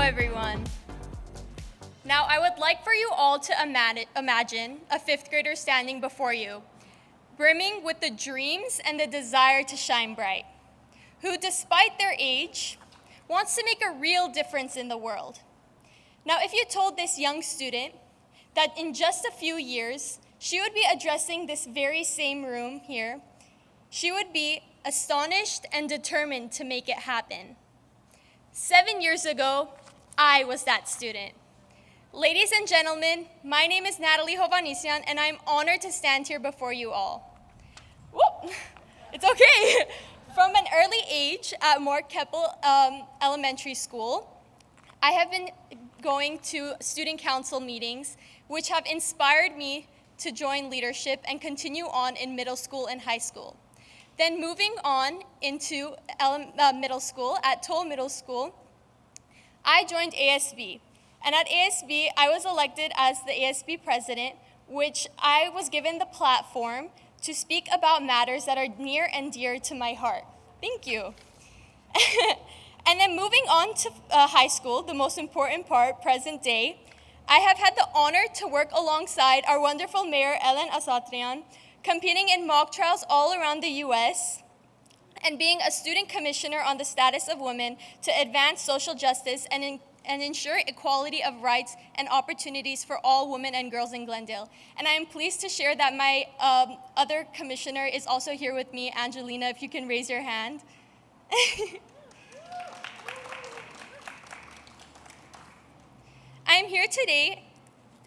everyone. Now, I would like for you all to imagine a fifth grader standing before you, brimming with the dreams and the desire to shine bright, who, despite their age, wants to make a real difference in the world. Now, if you told this young student that in just a few years, she would be addressing this very same room here, she would be astonished and determined to make it happen. 7 years ago, I was that student. Ladies and gentlemen, my name is Natalie Hovhannisyan, and I'm honored to stand here before you all. Whoop, it's okay. From an early age at Mark Keppel Elementary School, I have been going to student council meetings, which have inspired me to join leadership and continue on in middle school and high school. Then moving on into middle school, at Toll Middle School, I joined ASB. And at ASB, I was elected as the ASB president, which I was given the platform to speak about matters that are near and dear to my heart. Thank you. And then moving on to high school, the most important part, present day, I have had the honor to work alongside our wonderful mayor, Elen Asatryan, competing in mock trials all around the US, and being a student commissioner on the status of women to advance social justice and ensure equality of rights and opportunities for all women and girls in Glendale. And I am pleased to share that my other commissioner is also here with me, Angelina, if you can raise your hand. I am here today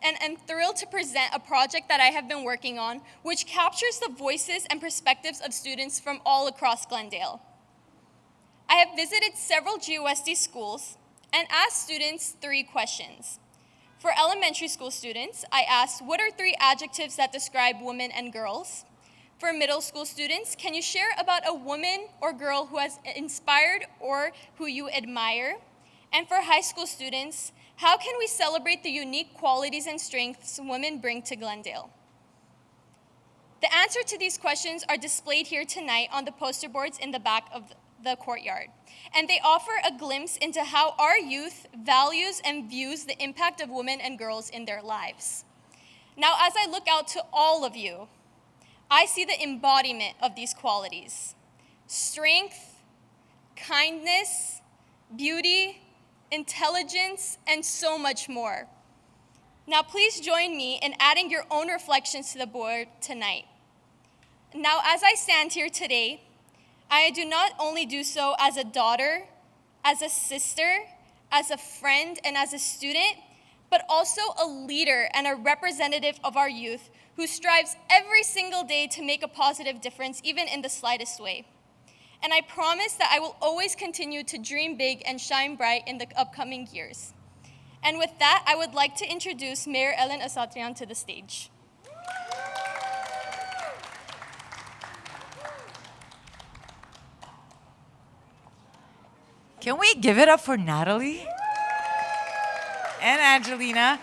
and I'm thrilled to present a project that I have been working on, which captures the voices and perspectives of students from all across Glendale. I have visited several GUSD schools and asked students 3 questions. For elementary school students, I asked, what are 3 adjectives that describe women and girls? For middle school students, can you share about a woman or girl who has inspired or who you admire? And for high school students, how can we celebrate the unique qualities and strengths women bring to Glendale? The answer to these questions are displayed here tonight on the poster boards in the back of the courtyard. And they offer a glimpse into how our youth values and views the impact of women and girls in their lives. Now, as I look out to all of you, I see the embodiment of these qualities: strength, kindness, beauty, intelligence, and so much more. Now, please join me in adding your own reflections to the board tonight. Now, as I stand here today, I do not only do so as a daughter, as a sister, as a friend, and as a student, but also a leader and a representative of our youth who strives every single day to make a positive difference, even in the slightest way. And I promise that I will always continue to dream big and shine bright in the upcoming years. And with that, I would like to introduce Mayor Elen Asatryan to the stage. Can we give it up for Natalie and Angelina?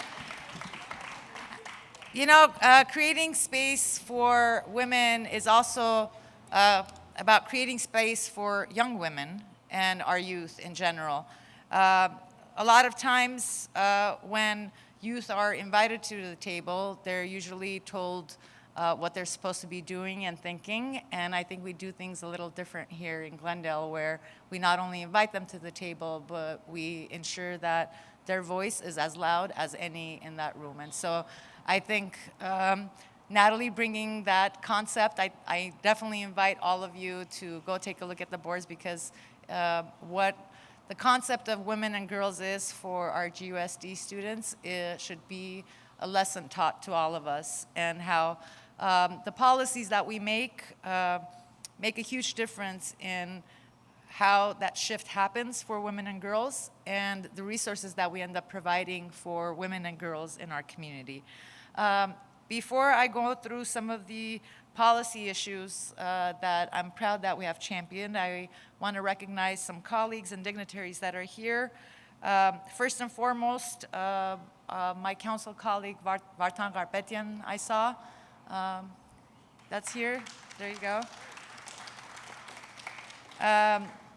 You know, creating space for women is also about creating space for young women and our youth in general. A lot of times when youth are invited to the table, they're usually told what they're supposed to be doing and thinking, and I think we do things a little different here in Glendale, where we not only invite them to the table, but we ensure that their voice is as loud as any in that room. And so I think Natalie bringing that concept, I definitely invite all of you to go take a look at the boards, because what the concept of women and girls is for our GUSD students, it should be a lesson taught to all of us, and how the policies that we make a huge difference in how that shift happens for women and girls, and the resources that we end up providing for women and girls in our community. Before I go through some of the policy issues that I'm proud that we have championed, I want to recognize some colleagues and dignitaries that are here. First and foremost, my council colleague, Vartan Garpetian, I saw. That's here. There you go.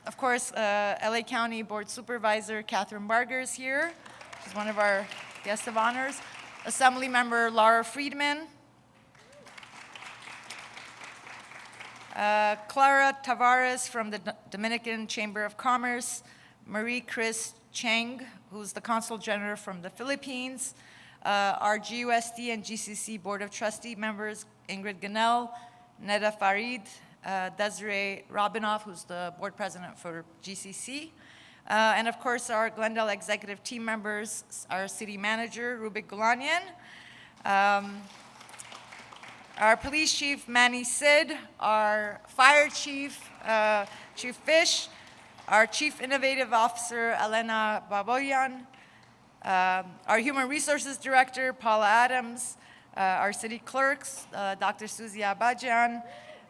of course, LA County Board Supervisor Kathryn Barger is here. She's one of our guests of honors. Assembly Member Laura Friedman. Clara Tavares from the Dominican Chamber of Commerce. Marie Chris Chang, who's the Consul General from the Philippines. Our GUSD and GCC Board of Trustee members, Ingrid Ganell, Neda Farid, Desiree Robinoff, who's the Board President for GCC. And of course, our Glendale Executive Team members, our City Manager, Rubik Gulanian, our Police Chief, Manny Sid, our Fire Chief, Chief Fish, our Chief Innovative Officer, Elena Baboyan, our Human Resources Director, Paula Adams, our City Clerks, Dr. Suzy Abajian,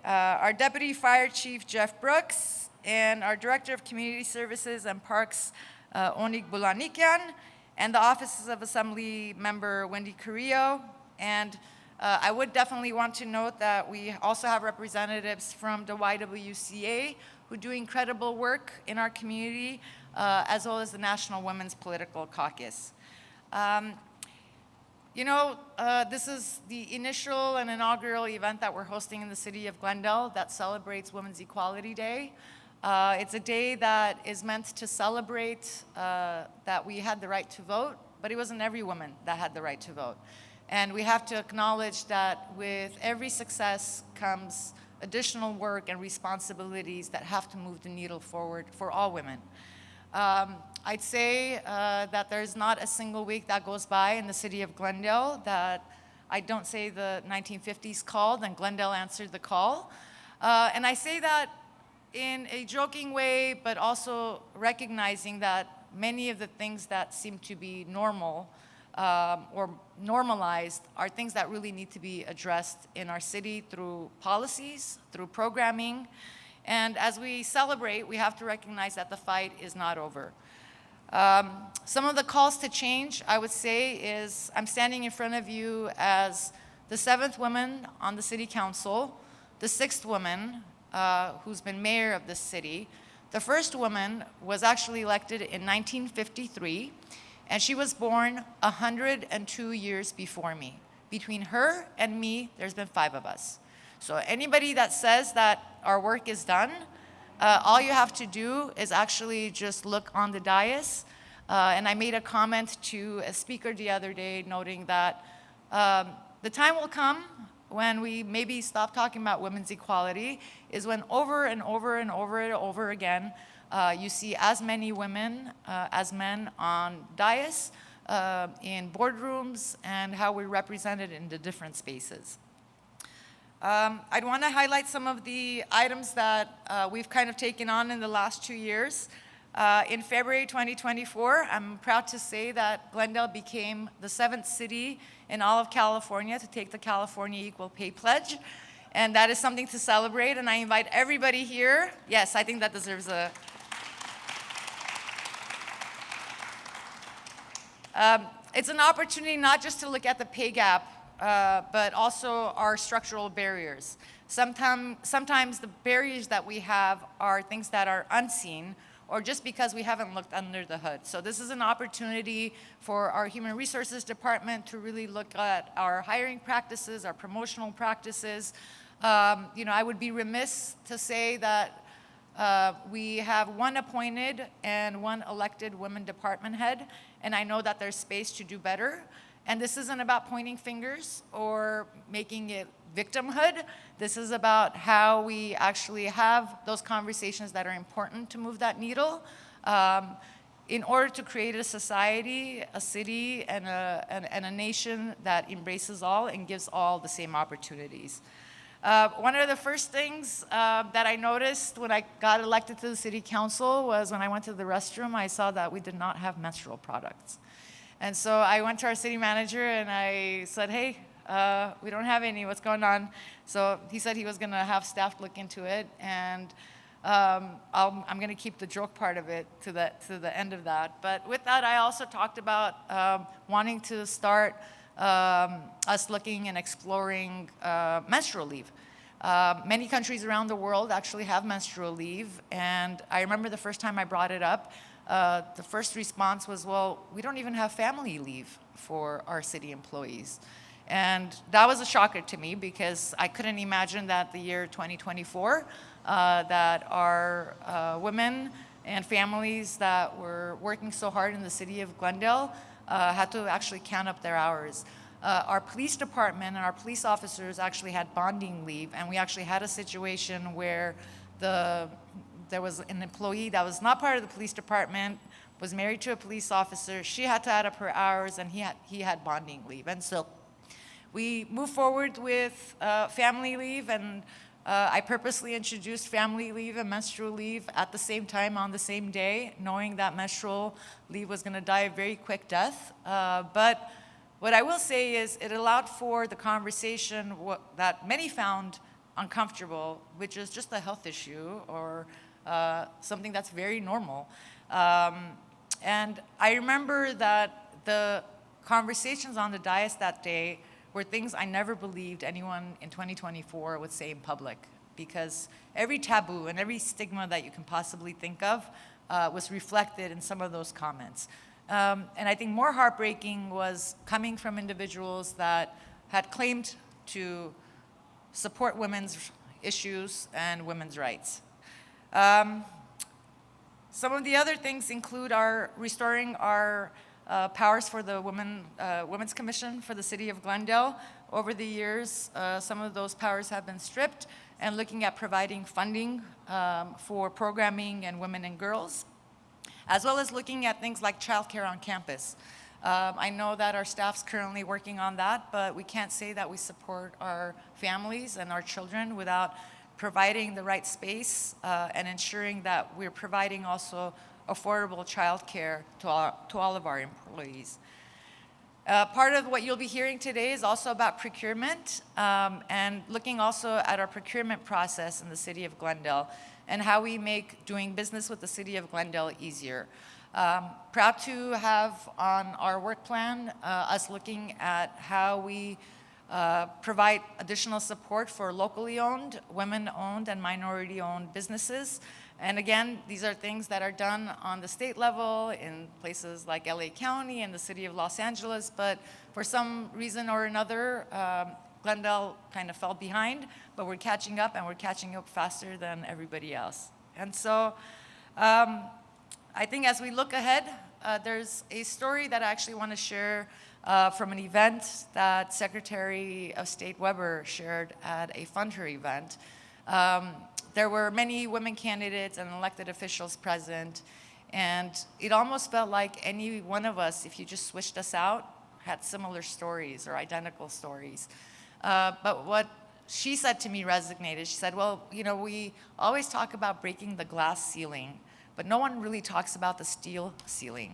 our Deputy Fire Chief, Jeff Brooks, and our Director of Community Services and Parks, Onik Bulanikian, and the Offices of Assembly Member Wendy Carrillo. And I would definitely want to note that we also have representatives from the YWCA who do incredible work in our community, as well as the National Women's Political Caucus. This is the initial and inaugural event that we're hosting in the city of Glendale that celebrates Women's Equality Day. It's a day that is meant to celebrate that we had the right to vote, but it wasn't every woman that had the right to vote. And we have to acknowledge that with every success comes additional work and responsibilities that have to move the needle forward for all women. I'd say that there's not a single week that goes by in the city of Glendale that I don't say the 1950s called and Glendale answered the call. And I say that in a joking way, but also recognizing that many of the things that seem to be normal or normalized are things that really need to be addressed in our city through policies, through programming. And as we celebrate, we have to recognize that the fight is not over. Some of the calls to change, I would say, is I'm standing in front of you as the 7th woman on the city council, the 6th woman who's been mayor of this city. The first woman was actually elected in 1953, and she was born 102 years before me. Between her and me, there's been 5 of us. So anybody that says that our work is done, all you have to do is actually just look on the dais. And I made a comment to a speaker the other day noting that the time will come when we maybe stop talking about women's equality is when over and over and over and over again, you see as many women as men on dais, in boardrooms, and how we're represented in the different spaces. I'd want to highlight some of the items that we've kind of taken on in the last 2 years. In February 2024, I'm proud to say that Glendale became the 7th city in all of California to take the California Equal Pay Pledge. And that is something to celebrate, and I invite everybody here. Yes, I think that deserves a... It's an opportunity not just to look at the pay gap, but also our structural barriers. Sometimes the barriers that we have are things that are unseen, or just because we haven't looked under the hood. So this is an opportunity for our Human Resources Department to really look at our hiring practices, our promotional practices. I would be remiss to say that we have 1 appointed and 1 elected women department head, and I know that there's space to do better. And this isn't about pointing fingers or making it victimhood. This is about how we actually have those conversations that are important to move that needle in order to create a society, a city, and a nation that embraces all and gives all the same opportunities. One of the first things that I noticed when I got elected to the city council was when I went to the restroom, I saw that we did not have menstrual products. And so I went to our city manager and I said, hey, we don't have any, what's going on? So he said he was gonna have staff look into it, and I'm gonna keep the joke part of it to the end of that. But with that, I also talked about wanting to start us looking and exploring menstrual leave. Many countries around the world actually have menstrual leave, and I remember the first time I brought it up, the first response was, well, we don't even have family leave for our city employees. And that was a shocker to me because I couldn't imagine that the year 2024, that our women and families that were working so hard in the city of Glendale had to actually count up their hours. Our police department and our police officers actually had bonding leave, and we actually had a situation where there was an employee that was not part of the police department, was married to a police officer. She had to add up her hours, and he had bonding leave. And so we moved forward with family leave, and I purposely introduced family leave and menstrual leave at the same time on the same day, knowing that menstrual leave was going to die a very quick death. But what I will say is it allowed for the conversation that many found uncomfortable, which is just a health issue or something that's very normal. And I remember that the conversations on the dais that day were things I never believed anyone in 2024 would say in public, because every taboo and every stigma that you can possibly think of was reflected in some of those comments. And I think more heartbreaking was coming from individuals that had claimed to support women's issues and women's rights. Some of the other things include restoring our powers for the Women's Commission for the City of Glendale. Over the years, some of those powers have been stripped, and looking at providing funding for programming and women and girls, as well as looking at things like childcare on campus. I know that our staff's currently working on that, but we can't say that we support our families and our children without providing the right space and ensuring that we're providing also affordable childcare to all of our employees. Part of what you'll be hearing today is also about procurement and looking also at our procurement process in the City of Glendale and how we make doing business with the City of Glendale easier. Proud to have on our work plan us looking at how we provide additional support for locally owned, women-owned, and minority-owned businesses. And again, these are things that are done on the state level in places like LA County and the City of Los Angeles, but for some reason or another, Glendale kind of fell behind, but we're catching up, and we're catching up faster than everybody else. And so I think as we look ahead, there's a story that I actually want to share from an event that Secretary of State Weber shared at a Fund Her event. There were many women candidates and elected officials present, and it almost felt like any one of us, if you just switched us out, had similar stories or identical stories. But what she said to me resonated. She said, well, you know, we always talk about breaking the glass ceiling, but no one really talks about the steel ceiling.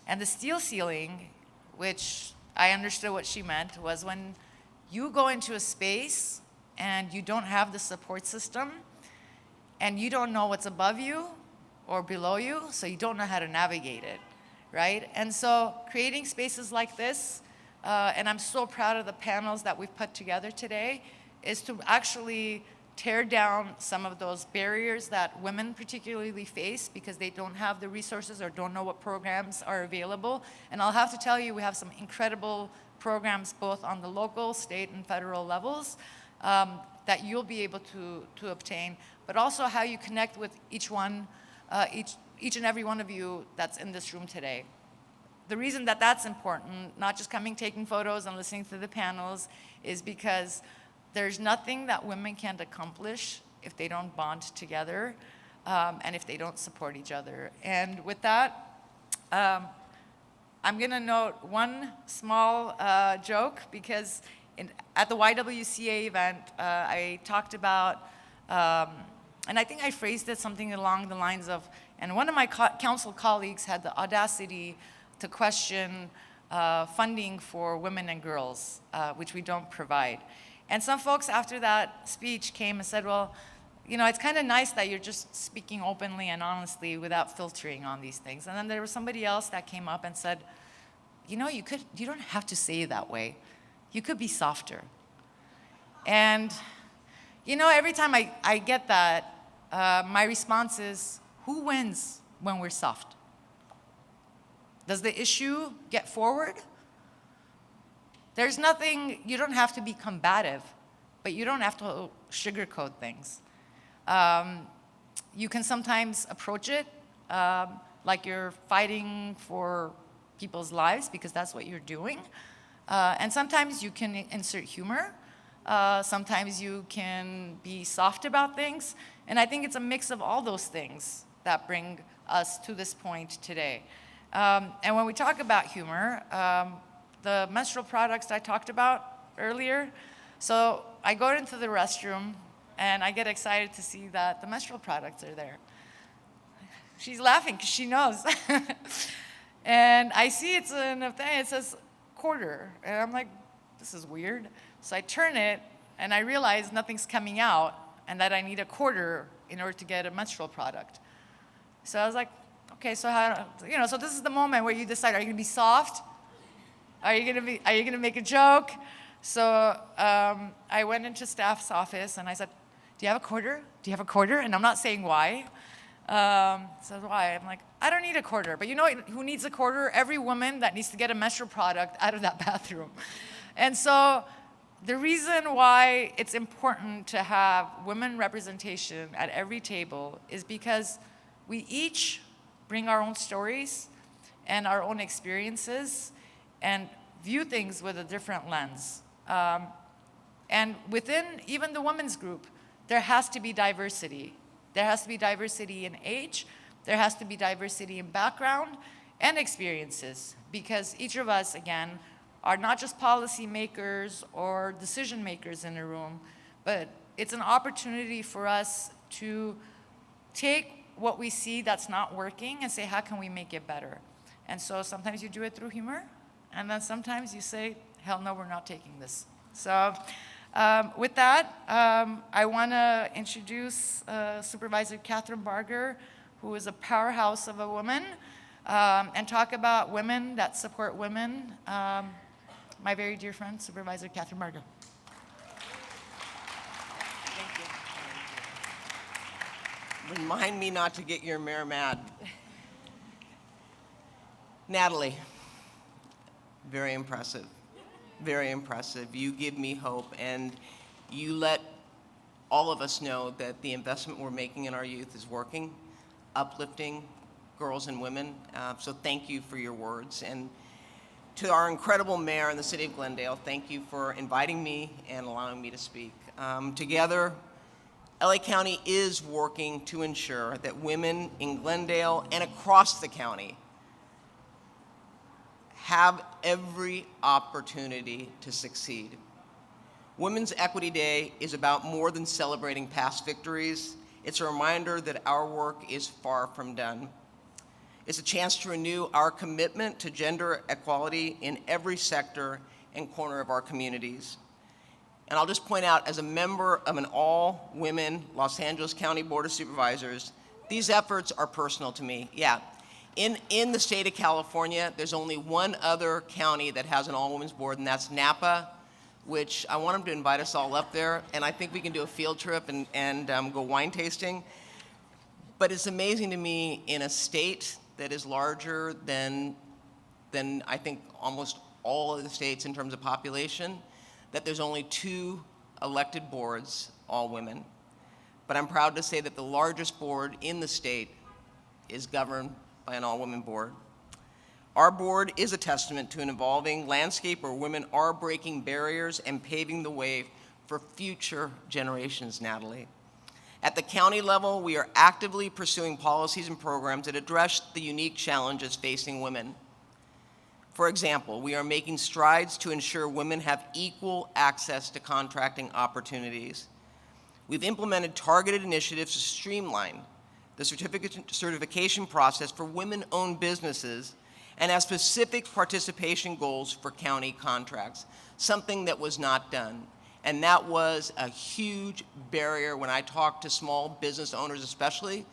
And the steel ceiling, which I understood what she meant, was when you go into a space and you don't have the support system, and you don't know what's above you or below you, so you don't know how to navigate it, right? And so creating spaces like this, and I'm so proud of the panels that we've put together today, is to actually tear down some of those barriers that women particularly face because they don't have the resources or don't know what programs are available. And I'll have to tell you, we have some incredible programs both on the local, state, and federal levels that you'll be able to obtain, but also how you connect with each and every one of you that's in this room today. The reason that that's important, not just coming, taking photos, and listening to the panels, is because there's nothing that women can't accomplish if they don't bond together and if they don't support each other. And with that, I'm going to note one small joke, because at the YWCA event, I talked about, and I think I phrased it something along the lines of, and one of my council colleagues had the audacity to question funding for women and girls, which we don't provide. And some folks after that speech came and said, well, you know, it's kind of nice that you're just speaking openly and honestly without filtering on these things. And then there was somebody else that came up and said, you know, you don't have to say it that way. You could be softer. And, You know, every time I get that, my response is, who wins when we're soft? Does the issue get forward? There's nothing, you don't have to be combative, but you don't have to sugarcoat things. You can sometimes approach it like you're fighting for people's lives, because that's what you're doing. And sometimes you can insert humor. Sometimes you can be soft about things. And I think it's a mix of all those things that bring us to this point today. And when we talk about humor, the menstrual products I talked about earlier, so I go into the restroom and I get excited to see that the menstrual products are there. She's laughing because she knows. And I see it's in a thing, it says quarter. And I'm like, this is weird. So I turn it and I realize nothing's coming out and that I need a quarter in order to get a menstrual product. So I was like, okay, so how, you know, so this is the moment where you decide, are you gonna be soft? Are you gonna make a joke? So I went into staff's office and I said, do you have a quarter? Do you have a quarter? And I'm not saying why. So why? I'm like, I don't need a quarter. But you know who needs a quarter? Every woman that needs to get a menstrual product out of that bathroom. And so the reason why it's important to have women representation at every table is because we each bring our own stories and our own experiences and view things with a different lens. And within even the women's group, there has to be diversity. There has to be diversity in age, there has to be diversity in background and experiences, because each of us, again, are not just policy makers or decision makers in a room, but it's an opportunity for us to take what we see that's not working and say, how can we make it better? And so sometimes you do it through humor, and then sometimes you say, hell no, we're not taking this. So with that, I want to introduce Supervisor Kathryn Barger, who is a powerhouse of a woman, and talk about women that support women. My very dear friend, Supervisor Kathryn Barger. Thank you. Remind me not to get your mayor mad. Natalie, very impressive. Very impressive. You give me hope, and you let all of us know that the investment we're making in our youth is working, uplifting girls and women. So thank you for your words. And to our incredible mayor in the City of Glendale, thank you for inviting me and allowing me to speak. Together, LA County is working to ensure that women in Glendale and across the county have every opportunity to succeed. Women's Equity Day is about more than celebrating past victories. It's a reminder that our work is far from done. It's a chance to renew our commitment to gender equality in every sector and corner of our communities. And I'll just point out, as a member of an all-women Los Angeles County Board of Supervisors, these efforts are personal to me. Yeah. In the state of California, there's only one other county that has an all-women's board, and that's Napa, which I want them to invite us all up there, and I think we can do a field trip and go wine tasting. But it's amazing to me, in a state that is larger than I think almost all of the states in terms of population, that there's only 2 elected boards, all women. But I'm proud to say that the largest board in the state is governed by an all-women board. Our board is a testament to an evolving landscape where women are breaking barriers and paving the way for future generations, Natalie. At the county level, we are actively pursuing policies and programs that address the unique challenges facing women. For example, we are making strides to ensure women have equal access to contracting opportunities. We've implemented targeted initiatives to streamline the certification process for women-owned businesses and have specific participation goals for county contracts, something that was not done. And that was a huge barrier when I talked to small business owners especially,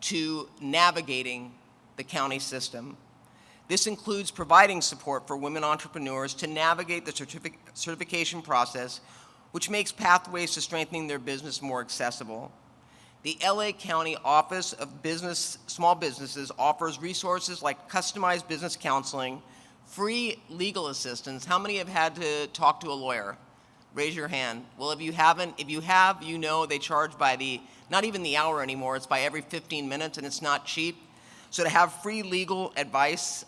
to navigating the county system. This includes providing support for women entrepreneurs to navigate the certification process which makes pathways to strengthening their business more accessible. The LA County Office of Small Businesses offers resources like customized business counseling, free legal assistance. How many have had to talk to a lawyer? Raise your hand. Well, if you haven't, if you have, you know they charge by not even the hour anymore, it's by every 15 minutes, and it's not cheap. So to have free legal advice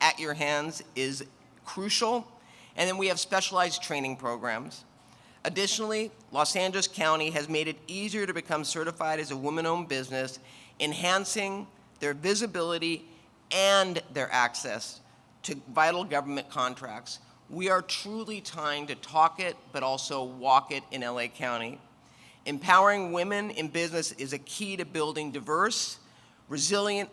at your hands is crucial. And then we have specialized training programs. Additionally, Los Angeles County has made it easier to become certified as a woman-owned business, enhancing their visibility and their access to vital government contracts. We are truly trying to talk it, but also walk it in LA County. Empowering women in business is a key to building diverse, resilient,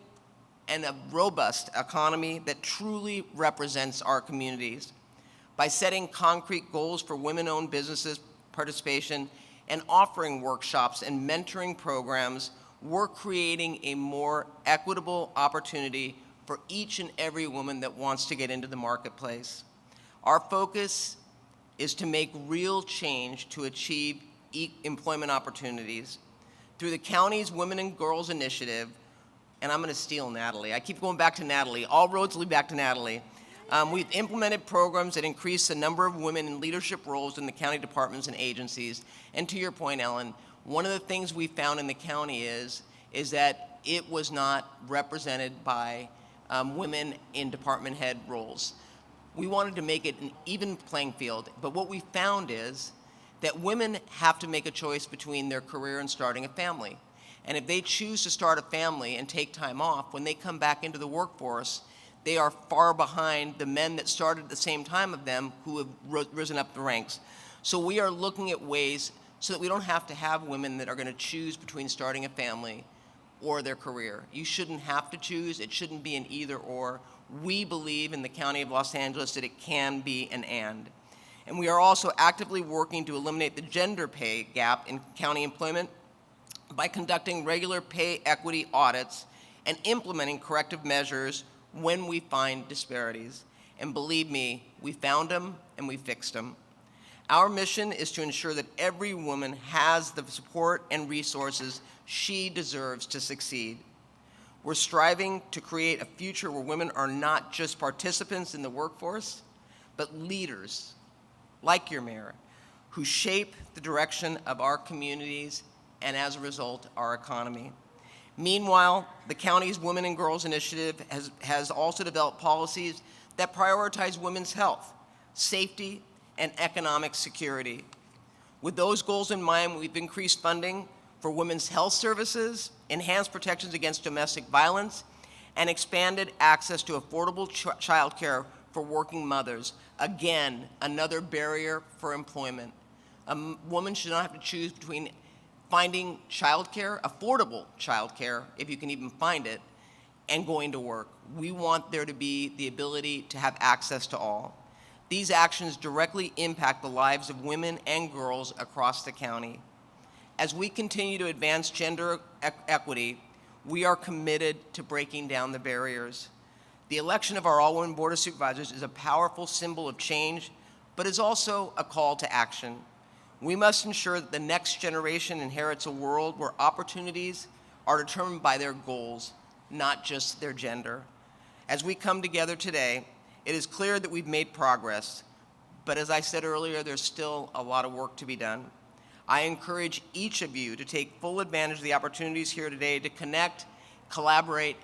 and a robust economy that truly represents our communities. By setting concrete goals for women-owned businesses participation and offering workshops and mentoring programs, we're creating a more equitable opportunity for each and every woman that wants to get into the marketplace. Our focus is to make real change to achieve employment opportunities. Through the county's Women and Girls Initiative, and I'm going to steal Natalie. I keep going back to Natalie. All roads lead back to Natalie. We've implemented programs that increase the number of women in leadership roles in the county departments and agencies. And to your point, Ellen, one of the things we found in the county is that it was not represented by women in department head roles. We wanted to make it an even playing field, but what we found is that women have to make a choice between their career and starting a family. And if they choose to start a family and take time off, when they come back into the workforce, they are far behind the men that started at the same time of them who have risen up the ranks. So we are looking at ways so that we don't have to have women that are going to choose between starting a family or their career. You shouldn't have to choose. It shouldn't be an either or. We believe in the County of Los Angeles that it can be an and. And we are also actively working to eliminate the gender pay gap in county employment by conducting regular pay equity audits and implementing corrective measures when we find disparities. And believe me, we found them and we fixed them. Our mission is to ensure that every woman has the support and resources she deserves to succeed. We're striving to create a future where women are not just participants in the workforce, but leaders, like your mayor, who shape the direction of our communities and as a result, our economy. Meanwhile, the county's Women and Girls Initiative has also developed policies that prioritize women's health, safety, and economic security. With those goals in mind, we've increased funding for women's health services, enhanced protections against domestic violence, and expanded access to affordable child care for working mothers. Again, another barrier for employment. A woman should not have to choose between finding childcare, affordable childcare, if you can even find it, and going to work. We want there to be the ability to have access to all. These actions directly impact the lives of women and girls across the county. As we continue to advance gender equity, we are committed to breaking down the barriers. The election of our all-women Board of Supervisors is a powerful symbol of change, but is also a call to action. We must ensure that the next generation inherits a world where opportunities are determined by their goals, not just their gender. As we come together today, it is clear that we've made progress, but as I said earlier, there's still a lot of work to be done. I encourage each of you to take full advantage of the opportunities here today to connect, collaborate,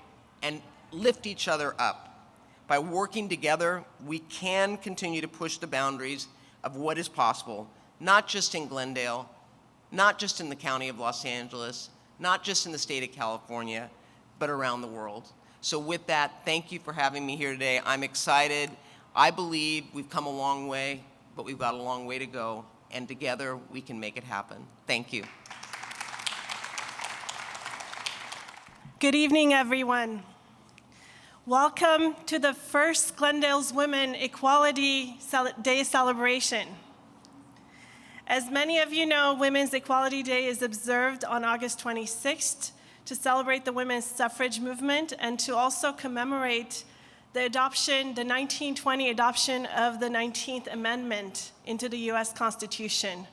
and lift each other up. By working together, we can continue to push the boundaries of what is possible, not just in Glendale, not just in the County of Los Angeles, not just in the state of California, but around the world. So with that, thank you for having me here today. I'm excited. I believe we've come a long way, but we've got a long way to go, and together we can make it happen. Thank you. Good evening, everyone. Welcome to the first Glendale's Women Equality Day celebration. As many of you know, Women's Equality Day is observed on August 26th to celebrate the women's suffrage movement and to also commemorate the 1920 adoption of the 19th Amendment into the US Constitution,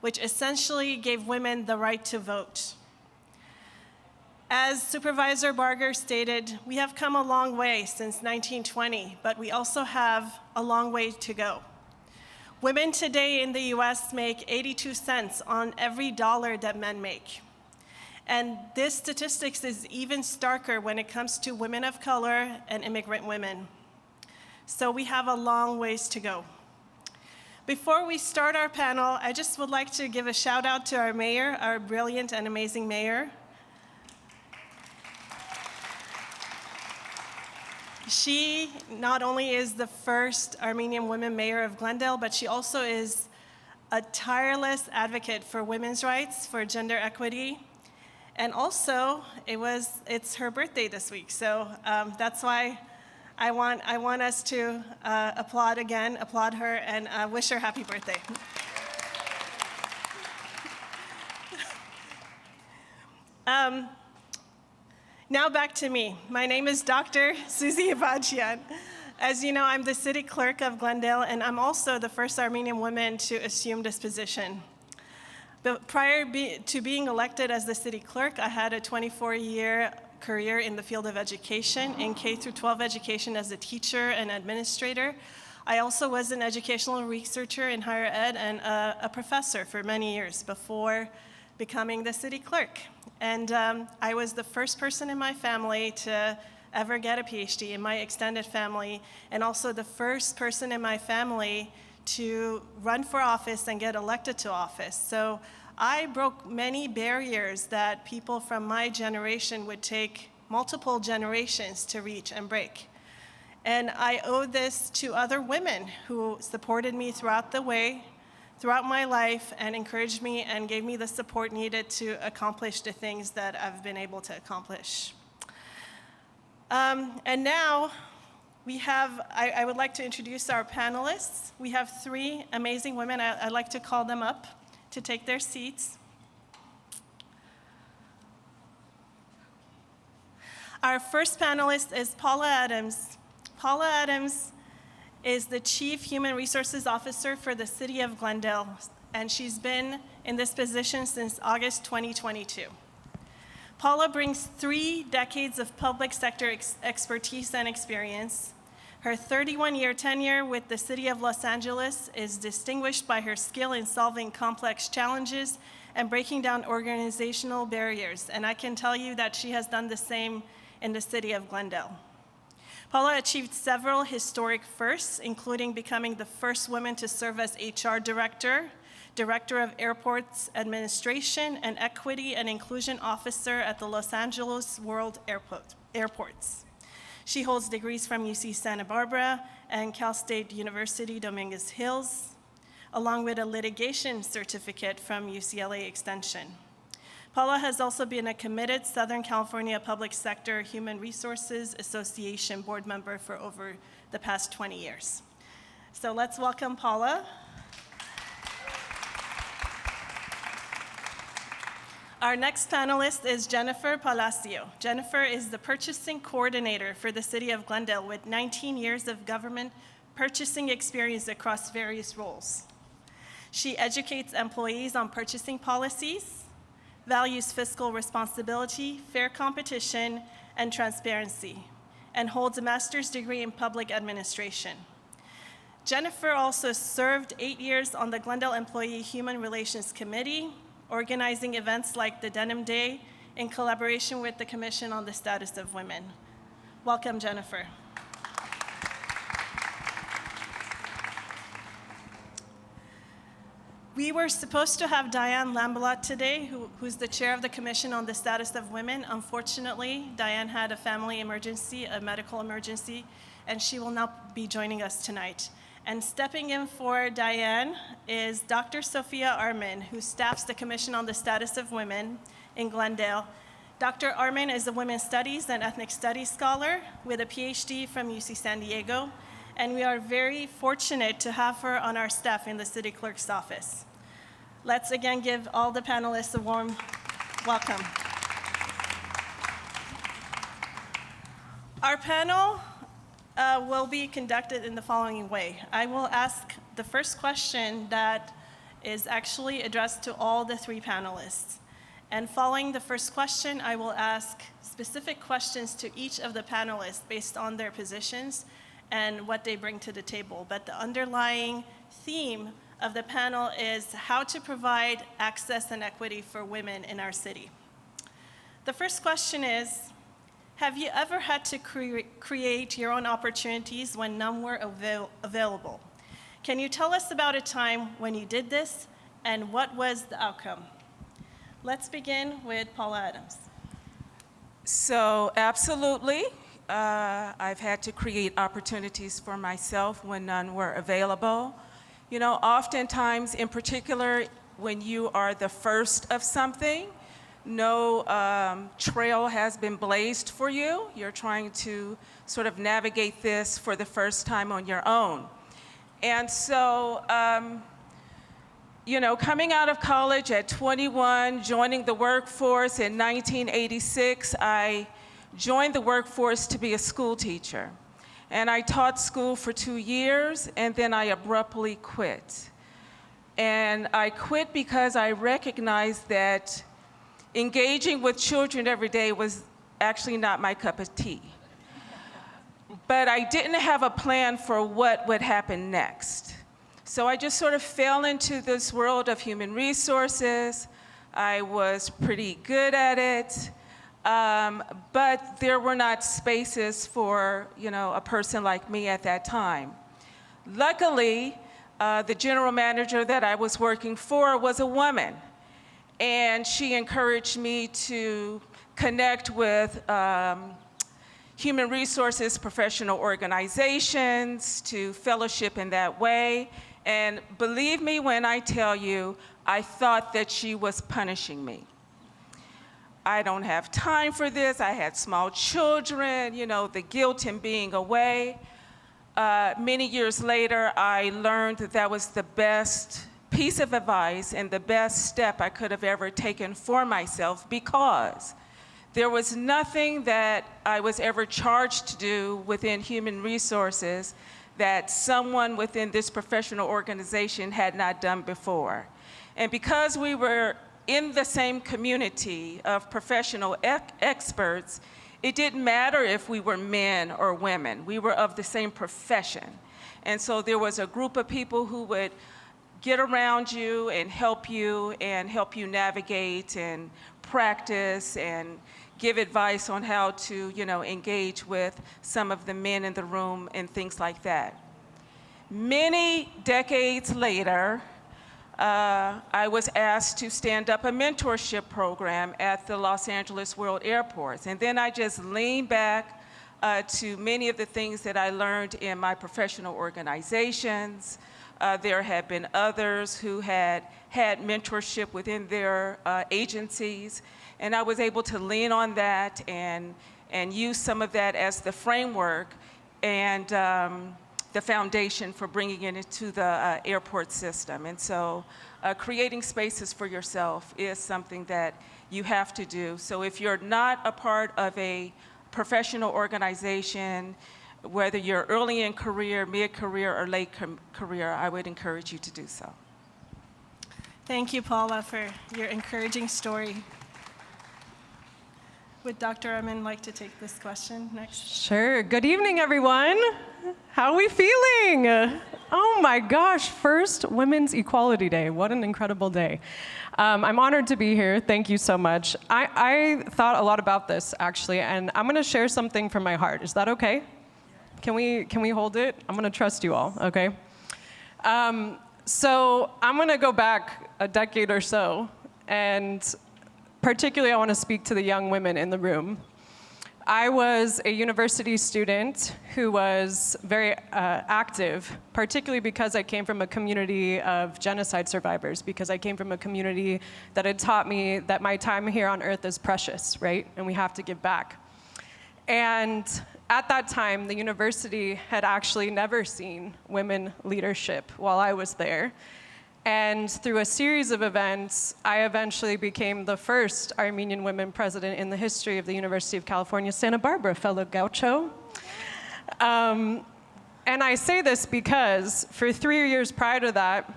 which essentially gave women the right to vote. As Supervisor Barger stated, we have come a long way since 1920, but we also have a long way to go. Women today in the US make 82 cents on every dollar that men make. And this statistics is even starker when it comes to women of color and immigrant women. So we have a long ways to go. Before we start our panel, I just would like to give a shout out to our mayor, our brilliant and amazing mayor. She not only is the first Armenian woman mayor of Glendale, but she also is a tireless advocate for women's rights, for gender equity. And also, it's her birthday this week, so that's why I want us to applaud her, and wish her happy birthday. Now back to me. My name is Dr. Susie Hovhannisyan. As you know, I'm the city clerk of Glendale, and I'm also the first Armenian woman to assume this position. But prior to being elected as the city clerk, I had a 24-year career in the field of education, in K-12 education as a teacher and administrator. I also was an educational researcher in higher ed and a professor for many years before becoming the city clerk. And I was the first person in my family to ever get a PhD in my extended family, and also the first person in my family to run for office and get elected to office. So I broke many barriers that people from my generation would take multiple generations to reach and break. And I owe this to other women who supported me throughout my life, and encouraged me and gave me the support needed to accomplish the things that I've been able to accomplish. And now, I would like to introduce our panelists. We have three amazing women. I'd like to call them up to take their seats. Our first panelist is Paula Adams. Paula Adams is the Chief Human Resources Officer for the City of Glendale, and she's been in this position since August 2022. Paula brings 3 decades of public sector expertise and experience. Her 31-year tenure with the City of Los Angeles is distinguished by her skill in solving complex challenges and breaking down organizational barriers, and I can tell you that she has done the same in the City of Glendale. Paula achieved several historic firsts, including becoming the first woman to serve as HR Director, Director of Airports Administration, and Equity and Inclusion Officer at the Los Angeles World Airports. She holds degrees from UC Santa Barbara and Cal State University Dominguez Hills, along with a litigation certificate from UCLA Extension. Paula has also been a committed Southern California Public Sector Human Resources Association board member for over the past 20 years. So let's welcome Paula. Our next panelist is Jennifer Palacio. Jennifer is the purchasing coordinator for the City of Glendale with 19 years of government purchasing experience across various roles. She educates employees on purchasing policies, values fiscal responsibility, fair competition, and transparency, and holds a master's degree in public administration. Jennifer also served 8 years on the Glendale Employee Human Relations Committee, organizing events like the Denim Day in collaboration with the Commission on the Status of Women. Welcome, Jennifer. We were supposed to have Diane Lambelat today, who's the chair of the Commission on the Status of Women. Unfortunately, Diane had a family emergency, a medical emergency, and she will not be joining us tonight. And stepping in for Diane is Dr. Sophia Arman, who staffs the Commission on the Status of Women in Glendale. Dr. Arman is a women's studies and ethnic studies scholar with a PhD from UC San Diego, and we are very fortunate to have her on our staff in the city clerk's office. Let's again give all the panelists a warm welcome. Our panel will be conducted in the following way. I will ask the first question that is actually addressed to all the three panelists. And following the first question, I will ask specific questions to each of the panelists based on their positions and what they bring to the table. But the underlying theme of the panel is how to provide access and equity for women in our city. The first question is, have you ever had to create your own opportunities when none were available? Can you tell us about a time when you did this, and what was the outcome? Let's begin with Paula Adams. So absolutely, I've had to create opportunities for myself when none were available. You know, oftentimes, in particular, when you are the first of something, no trail has been blazed for you. You're trying to sort of navigate this for the first time on your own. And so, you know, coming out of college at 21, joining the workforce in 1986, I joined the workforce to be a school teacher. And I taught school for 2 years, and then I abruptly quit. And I quit because I recognized that engaging with children every day was actually not my cup of tea. But I didn't have a plan for what would happen next. So I just sort of fell into this world of human resources. I was pretty good at it, but there were not spaces for, you know, a person like me at that time. Luckily, the general manager that I was working for was a woman, and she encouraged me to connect with human resources professional organizations, to fellowship in that way. And believe me when I tell you, I thought that she was punishing me. I don't have time for this. I had small children, you know, the guilt in being away. Many years later, I learned that that was the best piece of advice and the best step I could have ever taken for myself, because there was nothing that I was ever charged to do within human resources that someone within this professional organization had not done before. And because we were in the same community of professional experts, it didn't matter if we were men or women. We were of the same profession. And so there was a group of people who would get around you and help you navigate and practice and give advice on how to, you know, engage with some of the men in the room and things like that. Many decades later, I was asked to stand up a mentorship program at the Los Angeles World Airports. And then I just leaned back to many of the things that I learned in my professional organizations. There had been others who had mentorship within their agencies. And I was able to lean on that and use some of that as the framework and the foundation for bringing it into the airport system. And so creating spaces for yourself is something that you have to do. So if you're not a part of a professional organization, whether you're early in career, mid-career, or late career, I would encourage you to do so. Thank you, Paula, for your encouraging story. Would Dr. Emin like to take this question next? Sure. Good evening, everyone. How are we feeling? Oh my gosh, first Women's Equality Day. What an incredible day. I'm honored to be here. Thank you so much. I thought a lot about this, actually, and I'm going to share something from my heart. Is that okay? Can we hold it? I'm going to trust you all, okay? So I'm going to go back a decade or so, and particularly I want to speak to the young women in the room. I was a university student who was very active, particularly because I came from a community of genocide survivors, because I came from a community that had taught me that my time here on earth is precious, right? And we have to give back. And at that time, the university had actually never seen women leadership while I was there. And through a series of events, I eventually became the first Armenian women president in the history of the University of California, Santa Barbara, fellow gaucho. And I say this because for 3 years prior to that,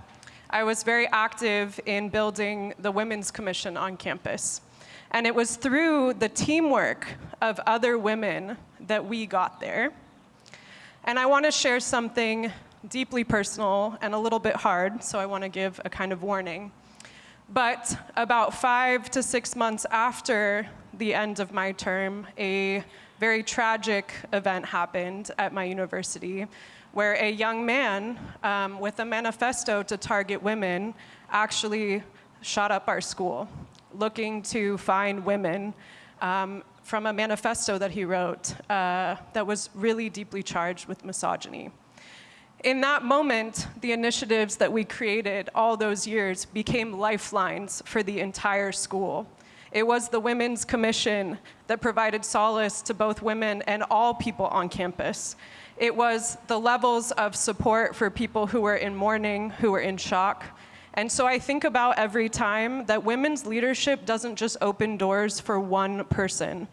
I was very active in building the Women's Commission on campus. And it was through the teamwork of other women that we got there. And I want to share something deeply personal and a little bit hard, so I want to give a kind of warning. But about 5 to 6 months after the end of my term, a very tragic event happened at my university where a young man with a manifesto to target women actually shot up our school, looking to find women from a manifesto that he wrote that was really deeply charged with misogyny. In that moment, the initiatives that we created all those years became lifelines for the entire school. It was the Women's Commission that provided solace to both women and all people on campus. It was the levels of support for people who were in mourning, who were in shock. And so I think about every time that women's leadership doesn't just open doors for one person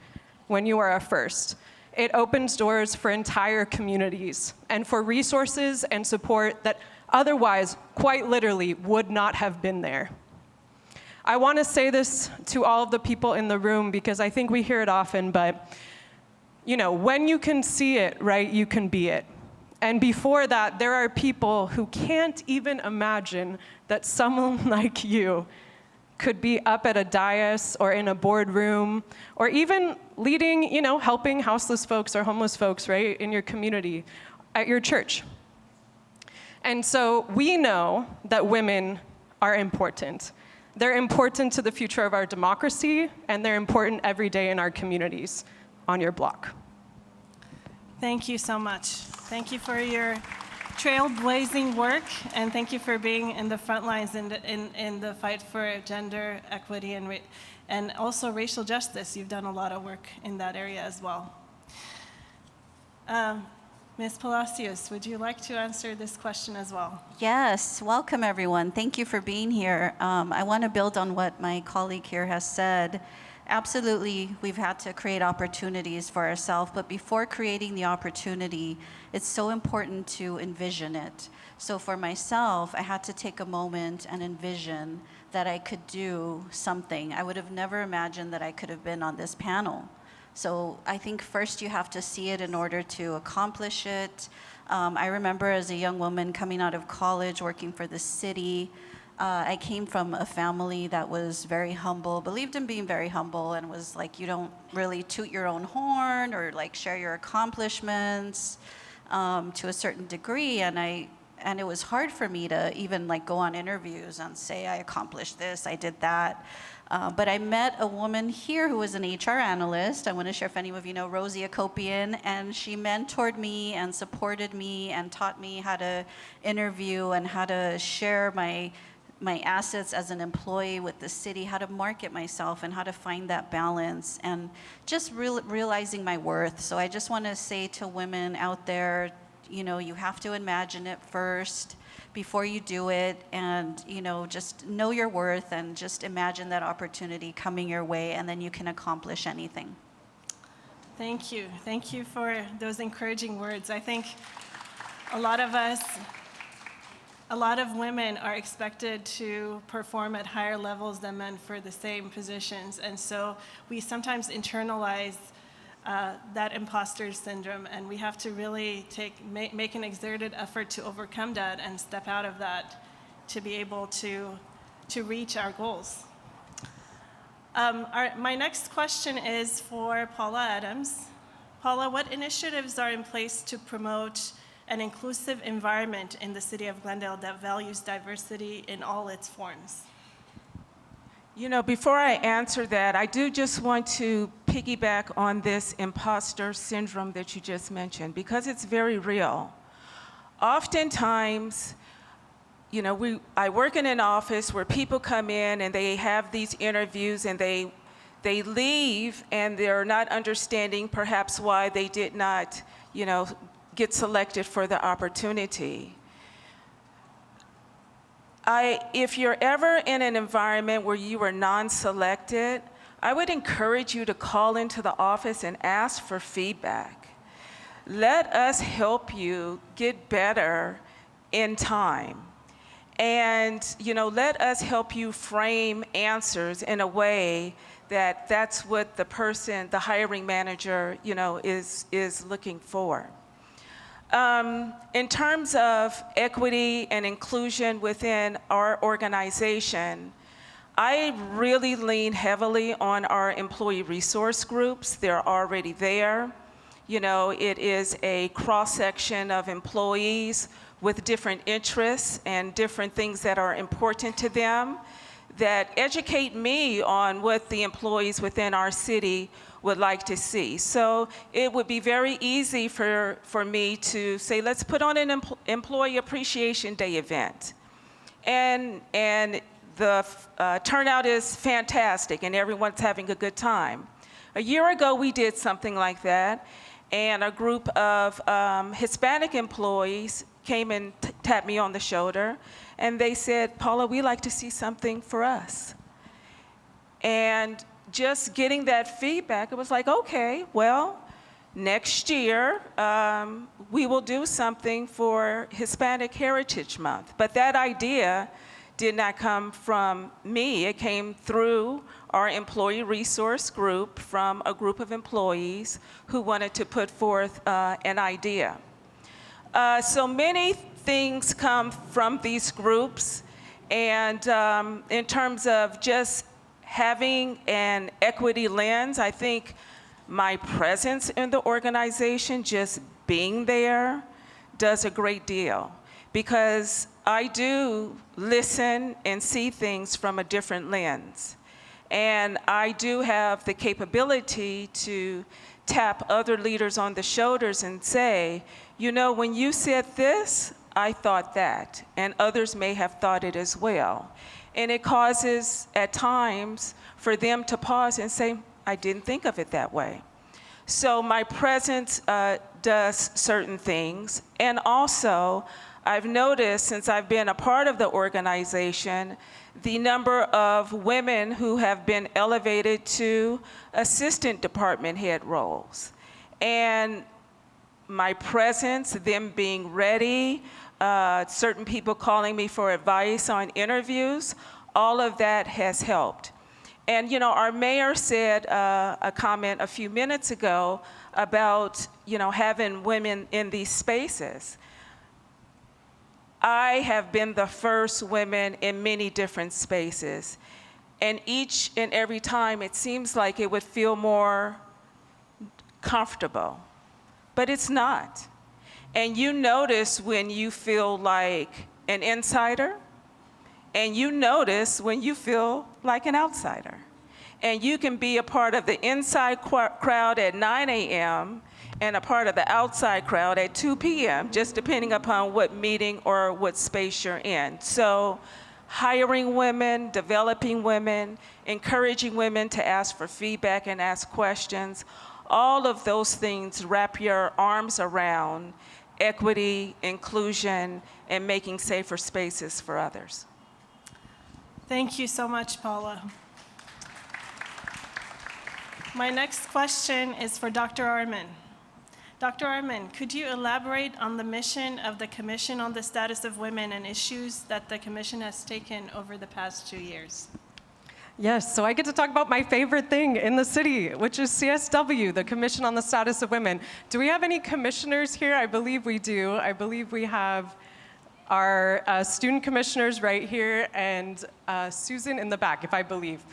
when you are a first. It opens doors for entire communities and for resources and support that otherwise, quite literally, would not have been there. I want to say this to all of the people in the room because I think we hear it often, but you know, when you can see it, right, you can be it. And before that, there are people who can't even imagine that someone like you could be up at a dais or in a boardroom or even leading, you know, helping houseless folks or homeless folks, right, in your community, at your church. And so we know that women are important. They're important to the future of our democracy, and they're important every day in our communities on your block. Thank you so much. Thank you for your trailblazing work, and thank you for being in the front lines in the fight for gender equity and also racial justice. You've done a lot of work in that area as well. Ms. Palacios, would you like to answer this question as well? Yes, welcome everyone. Thank you for being here. I want to build on what my colleague here has said. Absolutely, we've had to create opportunities for ourselves, but before creating the opportunity, it's so important to envision it. So for myself, I had to take a moment and envision that I could do something. I would have never imagined that I could have been on this panel. So I think first you have to see it in order to accomplish it. I remember as a young woman coming out of college, working for the city, I came from a family that was very humble, believed in being very humble, and was like, you don't really toot your own horn or like share your accomplishments to a certain degree. And it was hard for me to even like go on interviews and say I accomplished this, I did that. But I met a woman here who was an HR analyst. I want to share if any of you know Rosie Akopian, and she mentored me and supported me and taught me how to interview and how to share my assets as an employee with the city, how to market myself and how to find that balance and just realizing my worth. So I just want to say to women out there, you know, you have to imagine it first before you do it, and you know, just know your worth and just imagine that opportunity coming your way, and then you can accomplish anything. Thank you. Thank you for those encouraging words. I think a lot of women are expected to perform at higher levels than men for the same positions, and so we sometimes internalize that imposter syndrome, and we have to really make an exerted effort to overcome that and step out of that to be able to reach our goals. My next question is for Paula Adams. Paula, what initiatives are in place to promote an inclusive environment in the City of Glendale that values diversity in all its forms? You know, before I answer that, I do just want to piggyback on this imposter syndrome that you just mentioned, because it's very real. Oftentimes, you know, I work in an office where people come in and they have these interviews and they leave and they're not understanding perhaps why they did not, you know, get selected for the opportunity. If you're ever in an environment where you were non-selected, I would encourage you to call into the office and ask for feedback. Let us help you get better in time. And, let us help you frame answers in a way that that's what the hiring manager, is looking for. In terms of equity and inclusion within our organization, I really lean heavily on our employee resource groups. They're already there. It is a cross-section of employees with different interests and different things that are important to them that educate me on what the employees within our city would like to see. So it would be very easy for me to say, let's put on an Employee Appreciation Day event. And the turnout is fantastic and everyone's having a good time. A year ago, we did something like that, and a group of Hispanic employees came and tapped me on the shoulder, and they said, Paula, we like to see something for us. And just getting that feedback, it was like, okay, well, next year, we will do something for Hispanic Heritage Month. But that idea did not come from me. It came through our employee resource group from a group of employees who wanted to put forth an idea. So many things come from these groups, and in terms of just having an equity lens, I think my presence in the organization, just being there, does a great deal, because I do listen and see things from a different lens. And I do have the capability to tap other leaders on the shoulders and say, when you said this, I thought that, and others may have thought it as well. And it causes, at times, for them to pause and say, I didn't think of it that way. So my presence does certain things. And also, I've noticed since I've been a part of the organization, the number of women who have been elevated to assistant department head roles. And my presence, them being ready, certain people calling me for advice on interviews, all of that has helped. And our mayor said a comment a few minutes ago about having women in these spaces. I have been the first woman in many different spaces, and each and every time it seems like it would feel more comfortable, but it's not. And you notice when you feel like an insider, and you notice when you feel like an outsider. And you can be a part of the inside crowd at 9 a.m. and a part of the outside crowd at 2 p.m., just depending upon what meeting or what space you're in. So hiring women, developing women, encouraging women to ask for feedback and ask questions, all of those things wrap your arms around equity, inclusion, and making safer spaces for others. Thank you so much, Paula. My next question is for Dr. Arman. Dr. Arman, could you elaborate on the mission of the Commission on the Status of Women and issues that the Commission has taken over the past 2 years? Yes, so I get to talk about my favorite thing in the city, which is CSW, the Commission on the Status of Women. Do we have any commissioners here? I believe we do. I believe we have our student commissioners right here and Susan in the back, if I believe.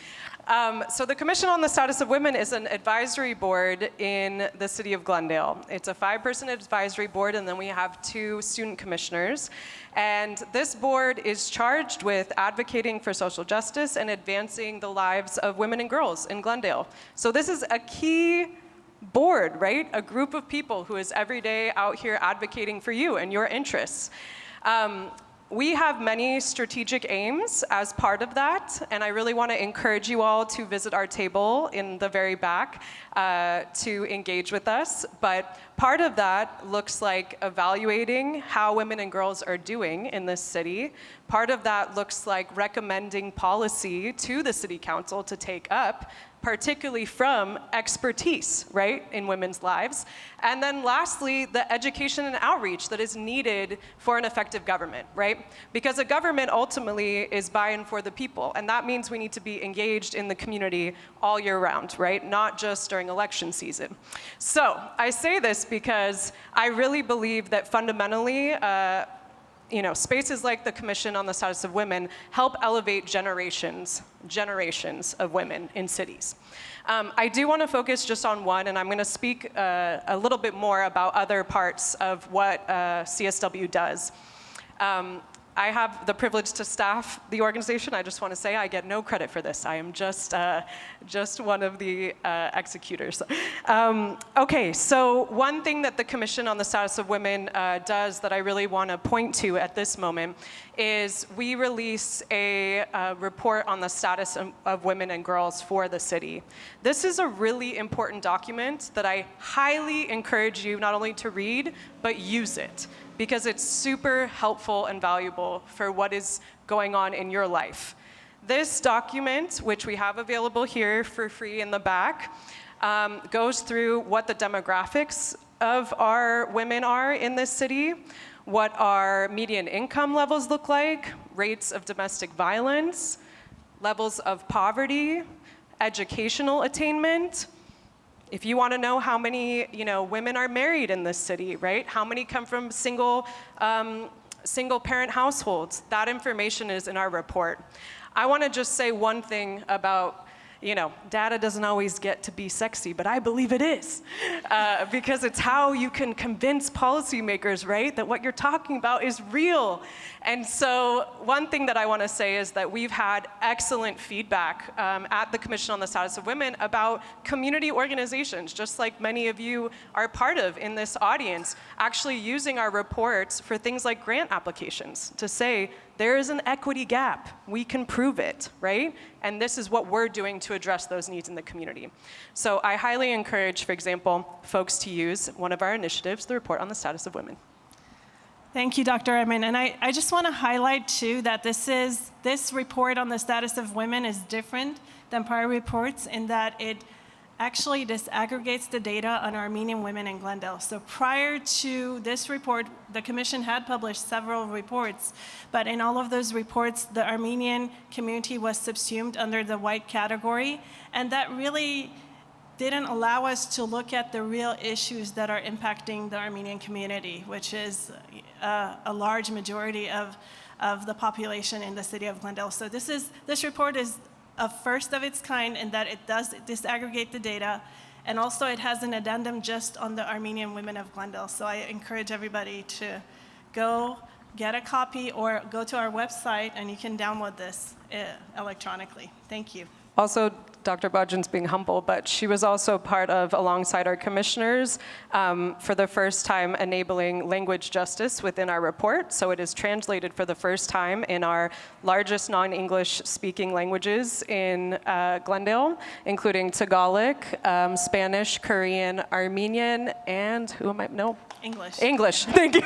So the Commission on the Status of Women is an advisory board in the City of Glendale. It's a 5-person advisory board, and then we have 2 student commissioners. And this board is charged with advocating for social justice and advancing the lives of women and girls in Glendale. So this is a key board, right? A group of people who is every day out here advocating for you and your interests. We have many strategic aims as part of that, and I really want to encourage you all to visit our table in the very back to engage with us. But part of that looks like evaluating how women and girls are doing in this city. Part of that looks like recommending policy to the City Council to take up particularly from expertise, right, in women's lives. And then lastly, the education and outreach that is needed for an effective government, right? Because a government ultimately is by and for the people, and that means we need to be engaged in the community all year round, right? Not just during election season. So I say this because I really believe that fundamentally, spaces like the Commission on the Status of Women help elevate generations of women in cities. I do want to focus just on one, and I'm going to speak a little bit more about other parts of what CSW does. I have the privilege to staff the organization. I just want to say I get no credit for this. I am just one of the executors. Okay, so one thing that the Commission on the Status of Women does that I really want to point to at this moment is we release a report on the status of women and girls for the city. This is a really important document that I highly encourage you not only to read, but use it, because it's super helpful and valuable for what is going on in your life. This document, which we have available here for free in the back, goes through what the demographics of our women are in this city, what our median income levels look like, rates of domestic violence, levels of poverty, educational attainment. If you want to know how many women are married in this city, right? How many come from single parent households? That information is in our report. I want to just say one thing about, data doesn't always get to be sexy, but I believe it is. Because it's how you can convince policymakers, right, that what you're talking about is real. And so one thing that I want to say is that we've had excellent feedback at the Commission on the Status of Women about community organizations, just like many of you are part of in this audience, actually using our reports for things like grant applications to say, there is an equity gap. We can prove it, right? And this is what we're doing to address those needs in the community. So I highly encourage, for example, folks to use one of our initiatives, the Report on the Status of Women. Thank you, Dr. Edmond. And I just want to highlight, too, that this report on the status of women is different than prior reports in that it actually disaggregates the data on Armenian women in Glendale. So prior to this report, the Commission had published several reports, but in all of those reports, the Armenian community was subsumed under the white category, and that really didn't allow us to look at the real issues that are impacting the Armenian community, which is a large majority of the population in the city of Glendale. So this report is a first of its kind in that it does disaggregate the data, and also it has an addendum just on the Armenian women of Glendale. So I encourage everybody to go get a copy or go to our website and you can download this electronically. Thank you. Also, Dr. Budgen's being humble, but she was also part of, alongside our commissioners, for the first time enabling language justice within our report. So it is translated for the first time in our largest non-English speaking languages in Glendale, including Tagalog, Spanish, Korean, Armenian, and who am I? No? English. English, thank you.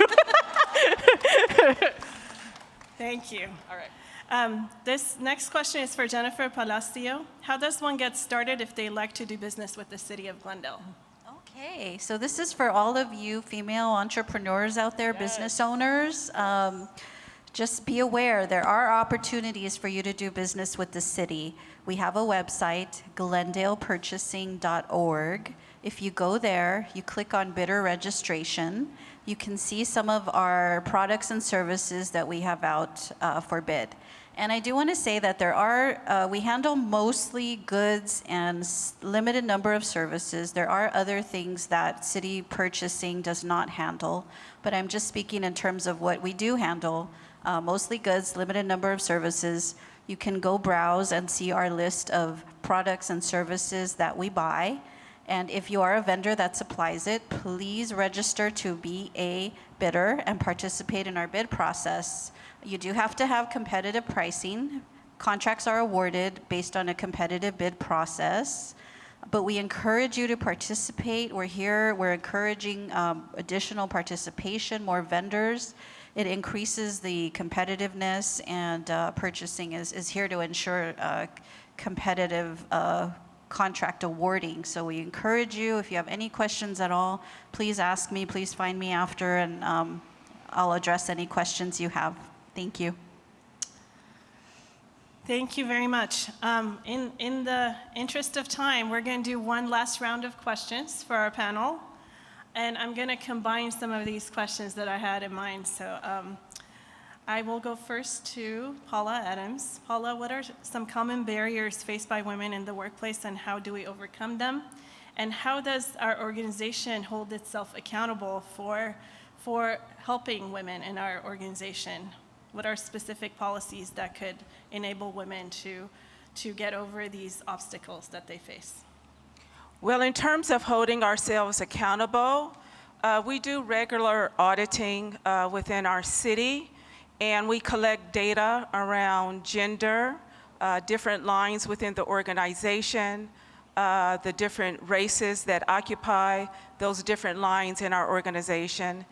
Thank you. All right. This next question is for Jennifer Palacio. How does one get started if they like to do business with the City of Glendale? Okay, so this is for all of you female entrepreneurs out there, business owners. Just be aware, there are opportunities for you to do business with the city. We have a website, GlendalePurchasing.org. If you go there, you click on bidder registration, you can see some of our products and services that we have out for bid. And I do want to say that we handle mostly goods and limited number of services. There are other things that city purchasing does not handle, but I'm just speaking in terms of what we do handle, mostly goods, limited number of services. You can go browse and see our list of products and services that we buy. And if you are a vendor that supplies it, please register to be a bidder and participate in our bid process. You do have to have competitive pricing. Contracts are awarded based on a competitive bid process, but we encourage you to participate. We're encouraging additional participation, more vendors. It increases the competitiveness, and purchasing is here to ensure competitive contract awarding. So we encourage you, if you have any questions at all, please ask me, please find me after, and I'll address any questions you have. Thank you. Thank you very much. In the interest of time, we're going to do one last round of questions for our panel. And I'm going to combine some of these questions that I had in mind. So I will go first to Paula Adams. Paula, what are some common barriers faced by women in the workplace, and how do we overcome them? And how does our organization hold itself accountable for helping women in our organization? What are specific policies that could enable women to get over these obstacles that they face? Well, in terms of holding ourselves accountable, we do regular auditing within our city, and we collect data around gender, different lines within the organization, the different races that occupy those different lines in our organization.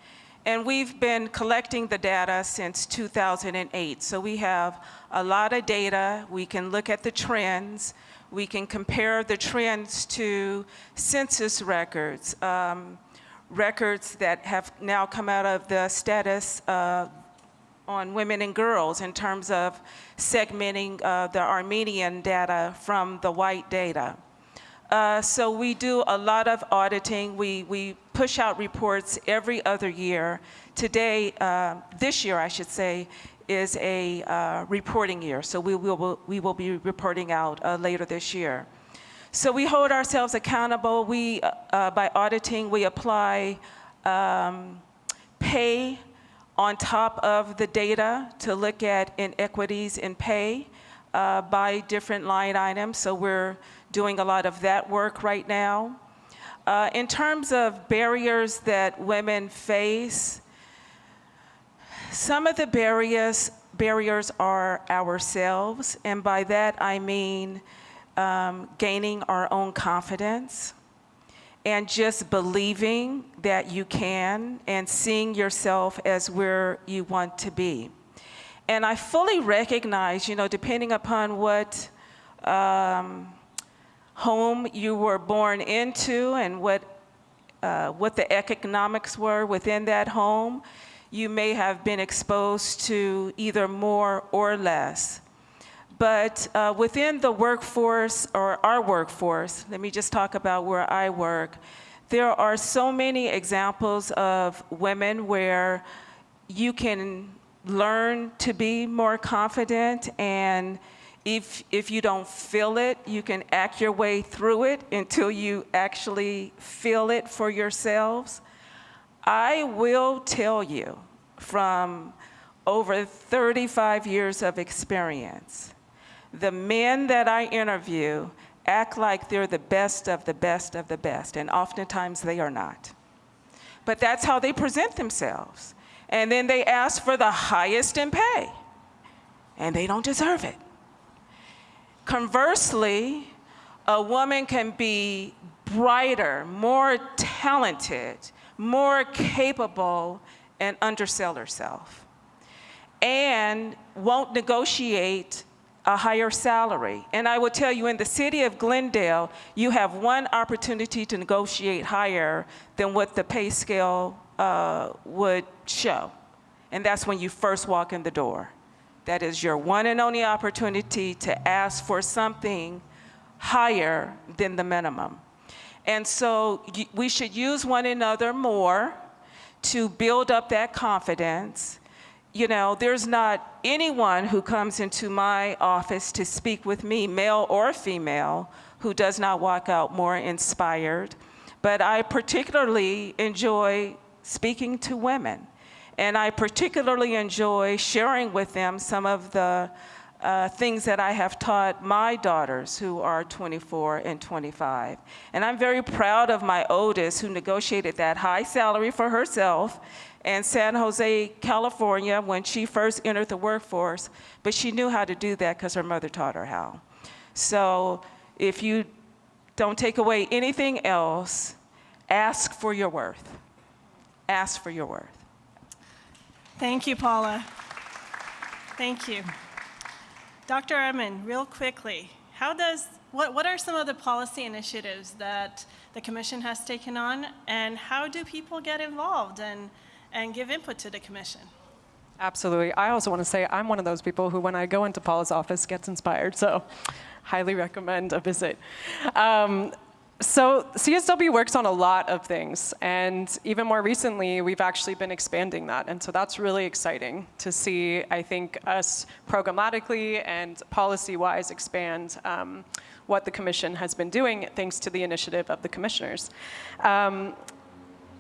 And we've been collecting the data since 2008. So we have a lot of data. We can look at the trends. We can compare the trends to census records, records that have now come out of the status on women and girls in terms of segmenting the Armenian data from the white data. So we do a lot of auditing. We push out reports every other year. Today, this year I should say, is a reporting year. So we will be reporting out later this year. So we hold ourselves accountable. We, by auditing, we apply pay on top of the data to look at inequities in pay by different line items. So we're doing a lot of that work right now. In terms of barriers that women face, some of the barriers are ourselves, and by that I mean gaining our own confidence and just believing that you can and seeing yourself as where you want to be. And I fully recognize, depending upon what home you were born into and what the economics were within that home, you may have been exposed to either more or less. But within the workforce, or our workforce, let me just talk about where I work, there are so many examples of women where you can learn to be more confident, and if you don't feel it, you can act your way through it until you actually feel it for yourselves. I will tell you from over 35 years of experience, the men that I interview act like they're the best of the best of the best, and oftentimes they are not. But that's how they present themselves. And then they ask for the highest in pay, and they don't deserve it. Conversely, a woman can be brighter, more talented, more capable, and undersell herself, and won't negotiate a higher salary. And I will tell you, in the city of Glendale, you have one opportunity to negotiate higher than what the pay scale would show, and that's when you first walk in the door. That is your one and only opportunity to ask for something higher than the minimum. And so we should use one another more to build up that confidence. There's not anyone who comes into my office to speak with me, male or female, who does not walk out more inspired. But I particularly enjoy speaking to women. And I particularly enjoy sharing with them some of the things that I have taught my daughters, who are 24 and 25. And I'm very proud of my oldest, who negotiated that high salary for herself in San Jose, California, when she first entered the workforce. But she knew how to do that because her mother taught her how. So if you don't take away anything else, ask for your worth. Ask for your worth. Thank you, Paula. Thank you. Dr. Emin, real quickly, how does what are some of the policy initiatives that the commission has taken on, and how do people get involved and give input to the commission? Absolutely. I also want to say I'm one of those people who, when I go into Paula's office, gets inspired. So highly recommend a visit. So CSW works on a lot of things, and even more recently, we've actually been expanding that. And so that's really exciting to see, I think, us programmatically and policy-wise expand what the commission has been doing thanks to the initiative of the commissioners.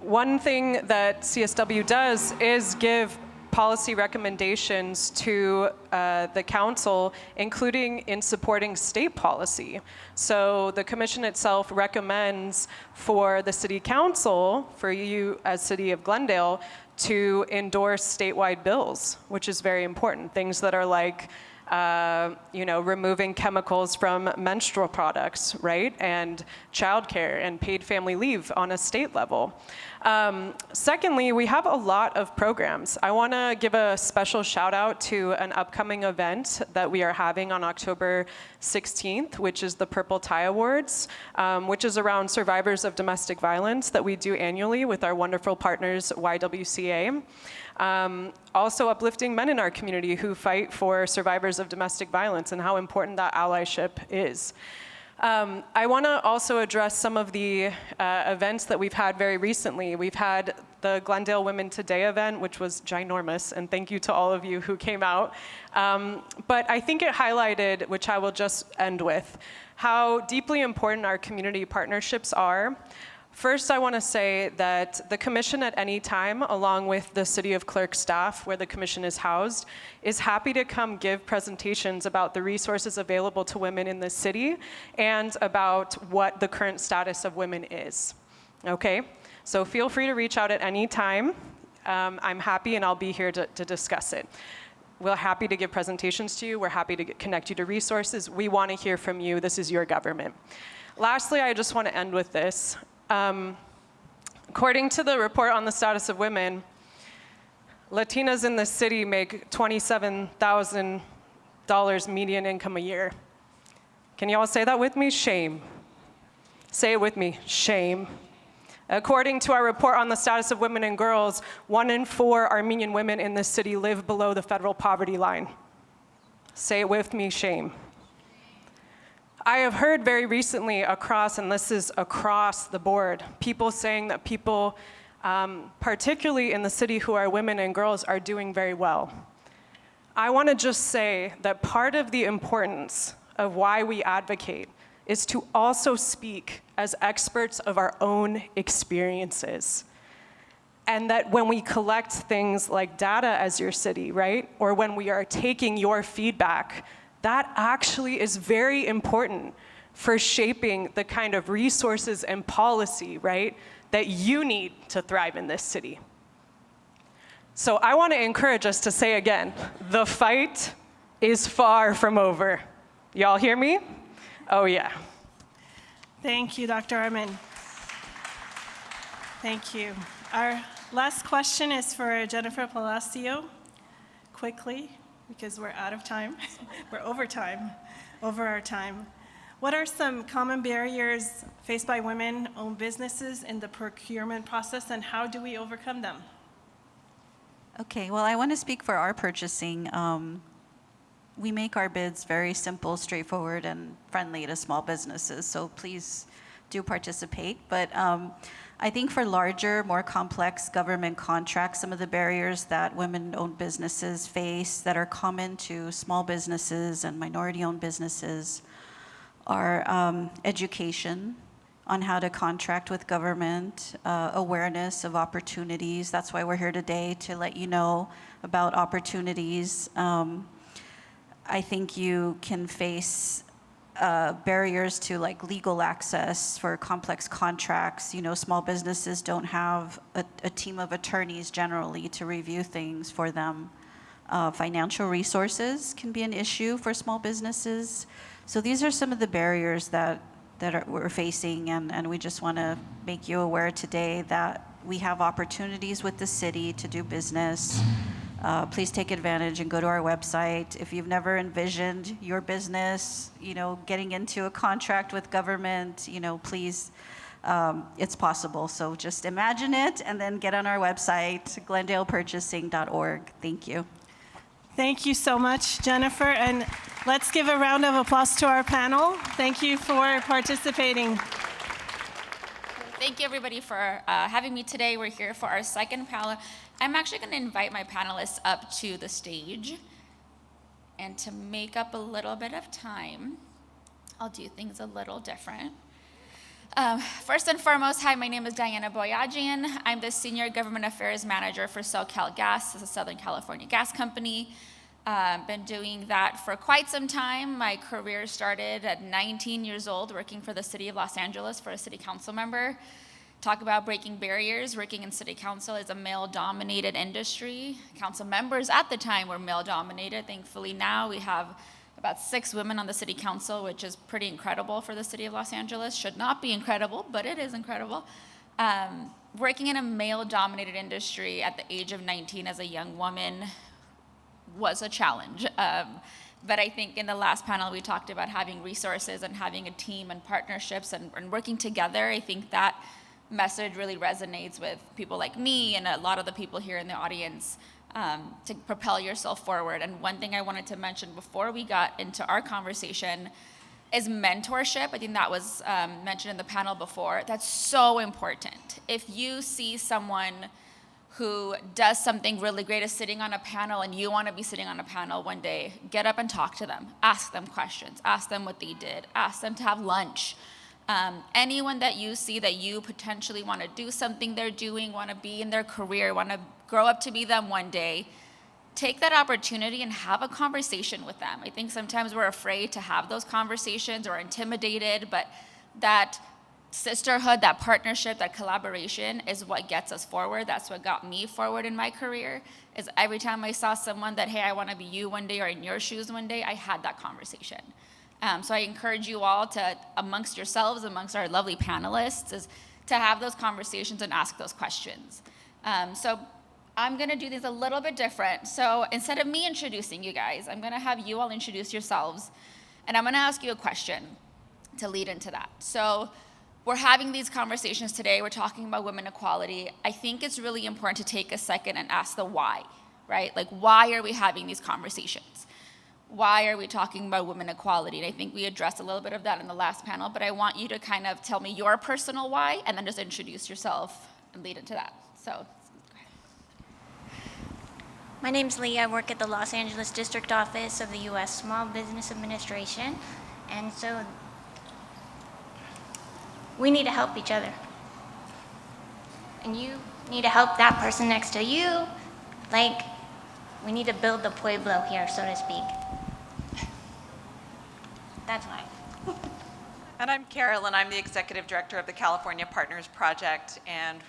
One thing that CSW does is give policy recommendations to the council, including in supporting state policy. So the commission itself recommends for the city council, for you as City of Glendale, to endorse statewide bills, which is very important. Things that are like removing chemicals from menstrual products, right? And childcare and paid family leave on a state level. Secondly, we have a lot of programs. I want to give a special shout out to an upcoming event that we are having on October 16th, which is the Purple Tie Awards, which is around survivors of domestic violence that we do annually with our wonderful partners, YWCA. Also uplifting men in our community who fight for survivors of domestic violence and how important that allyship is. I want to also address some of the events that we've had very recently. We've had the Glendale Women Today event, which was ginormous, and thank you to all of you who came out. But I think it highlighted, which I will just end with, how deeply important our community partnerships are. First, I want to say that the commission at any time, along with the City of Clerk staff, where the commission is housed, is happy to come give presentations about the resources available to women in the city and about what the current status of women is. Okay? So feel free to reach out at any time. I'm happy, and I'll be here to discuss it. We're happy to give presentations to you. We're happy to connect you to resources. We want to hear from you. This is your government. Lastly, I just want to end with this. According to the report on the status of women, Latinas in the city make $27,000 median income a year. Can you all say that with me? Shame. Say it with me. Shame. According to our report on the status of women and girls, 1 in 4 Armenian women in this city live below the federal poverty line. Say it with me. Shame. I have heard very recently and this is across the board, people saying that people, particularly in the city who are women and girls, are doing very well. I want to just say that part of the importance of why we advocate is to also speak as experts of our own experiences. And that when we collect things like data as your city, right? Or when we are taking your feedback, that actually is very important for shaping the kind of resources and policy, right, that you need to thrive in this city. So I want to encourage us to say again, the fight is far from over. Y'all hear me? Oh yeah. Thank you, Dr. Armin. Thank you. Our last question is for Jennifer Palacio. Quickly, because we're out of time. We're over our time. What are some common barriers faced by women-owned businesses in the procurement process, and how do we overcome them? Okay, well, I want to speak for our purchasing. We make our bids very simple, straightforward, and friendly to small businesses, so please do participate. But I think for larger, more complex government contracts, some of the barriers that women-owned businesses face that are common to small businesses and minority-owned businesses are education on how to contract with government, awareness of opportunities. That's why we're here today, to let you know about opportunities. I think you can face barriers to like legal access for complex contracts. You know, small businesses don't have a team of attorneys generally to review things for them. Financial resources can be an issue for small businesses. So these are some of the barriers that we're facing, and we just want to make you aware today that we have opportunities with the city to do business. please take advantage and go to our website. If you've never envisioned your business, getting into a contract with government, please, it's possible. So just imagine it and then get on our website, GlendalePurchasing.org. Thank you. Thank you so much, Jennifer. And let's give a round of applause to our panel. Thank you for participating. Thank you, everybody, for having me today. We're here for our second panel. I'm actually going to invite my panelists up to the stage. And to make up a little bit of time, I'll do things a little different. First and foremost, hi, my name is Diana Boyajian. I'm the Senior Government Affairs Manager for SoCal Gas. This is a Southern California gas company. Been doing that for quite some time. My career started at 19 years old, working for the City of Los Angeles for a city council member. Talk about breaking barriers. Working in city council is a male-dominated industry. Council members at the time were male-dominated. Thankfully now we have about 6 women on the city council, which is pretty incredible for the City of Los Angeles. Should not be incredible, but it is incredible. Working in a male-dominated industry at the age of 19 as a young woman was a challenge. But I think in the last panel we talked about having resources and having a team and partnerships and working together. I think that message really resonates with people like me and a lot of the people here in the audience, to propel yourself forward. And one thing I wanted to mention before we got into our conversation is mentorship. I think that was mentioned in the panel before. That's so important. If you see someone who does something really great, is sitting on a panel, and you want to be sitting on a panel one day, get up and talk to them. Ask them questions. Ask them what they did. Ask them to have lunch. Anyone that you see that you potentially want to do something they're doing, want to be in their career, want to grow up to be them one day, take that opportunity and have a conversation with them. I think sometimes we're afraid to have those conversations or intimidated, but that sisterhood, that partnership, that collaboration is what gets us forward. That's what got me forward in my career, is every time I saw someone that, hey, I want to be you one day or in your shoes one day, I had that conversation. So I encourage you all to, amongst yourselves, amongst our lovely panelists, is to have those conversations and ask those questions. So I'm going to do these a little bit different. So instead of me introducing you guys, I'm going to have you all introduce yourselves, and I'm going to ask you a question to lead into that. So we're having these conversations today. We're talking about women equality. I think it's really important to take a second and ask the why, right? Like, why are we having these conversations? Why are we talking about women equality? And I think we addressed a little bit of that in the last panel, but I want you to kind of tell me your personal why and then just introduce yourself and lead into that. So, go ahead. My name's Lee. I work at the Los Angeles District Office of the U.S. Small Business Administration. And so we need to help each other. And you need to help that person next to you. Like, we need to build the pueblo here, so to speak. That's why. And I'm Carol, and I'm the Executive Director of the California Partners Project. And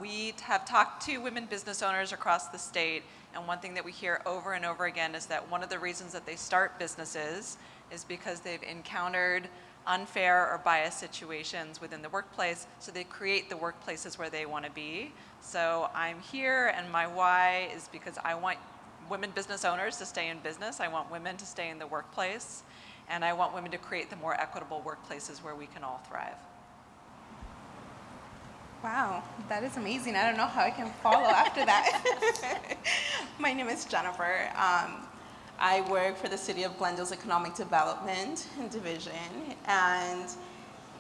we have talked to women business owners across the state, and one thing that we hear over and over again is that one of the reasons that they start businesses is because they've encountered unfair or biased situations within the workplace, so they create the workplaces where they want to be. So I'm here, and my why is because I want women business owners to stay in business. I want women to stay in the workplace, and I want women to create the more equitable workplaces where we can all thrive. Wow, that is amazing. I don't know how I can follow after that. My name is Jennifer. I work for the City of Glendale's Economic Development Division, and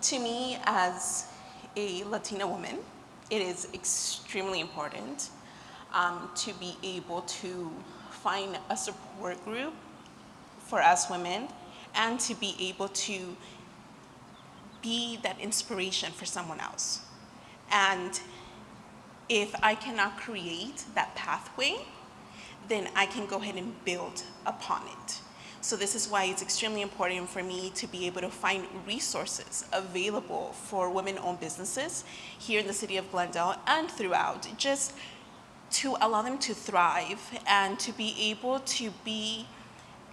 to me, as a Latina woman, it is extremely important to be able to find a support group for us women and to be able to be that inspiration for someone else. And if I cannot create that pathway, then I can go ahead and build upon it. So this is why it's extremely important for me to be able to find resources available for women-owned businesses here in the City of Glendale and throughout, just to allow them to thrive and to be able to be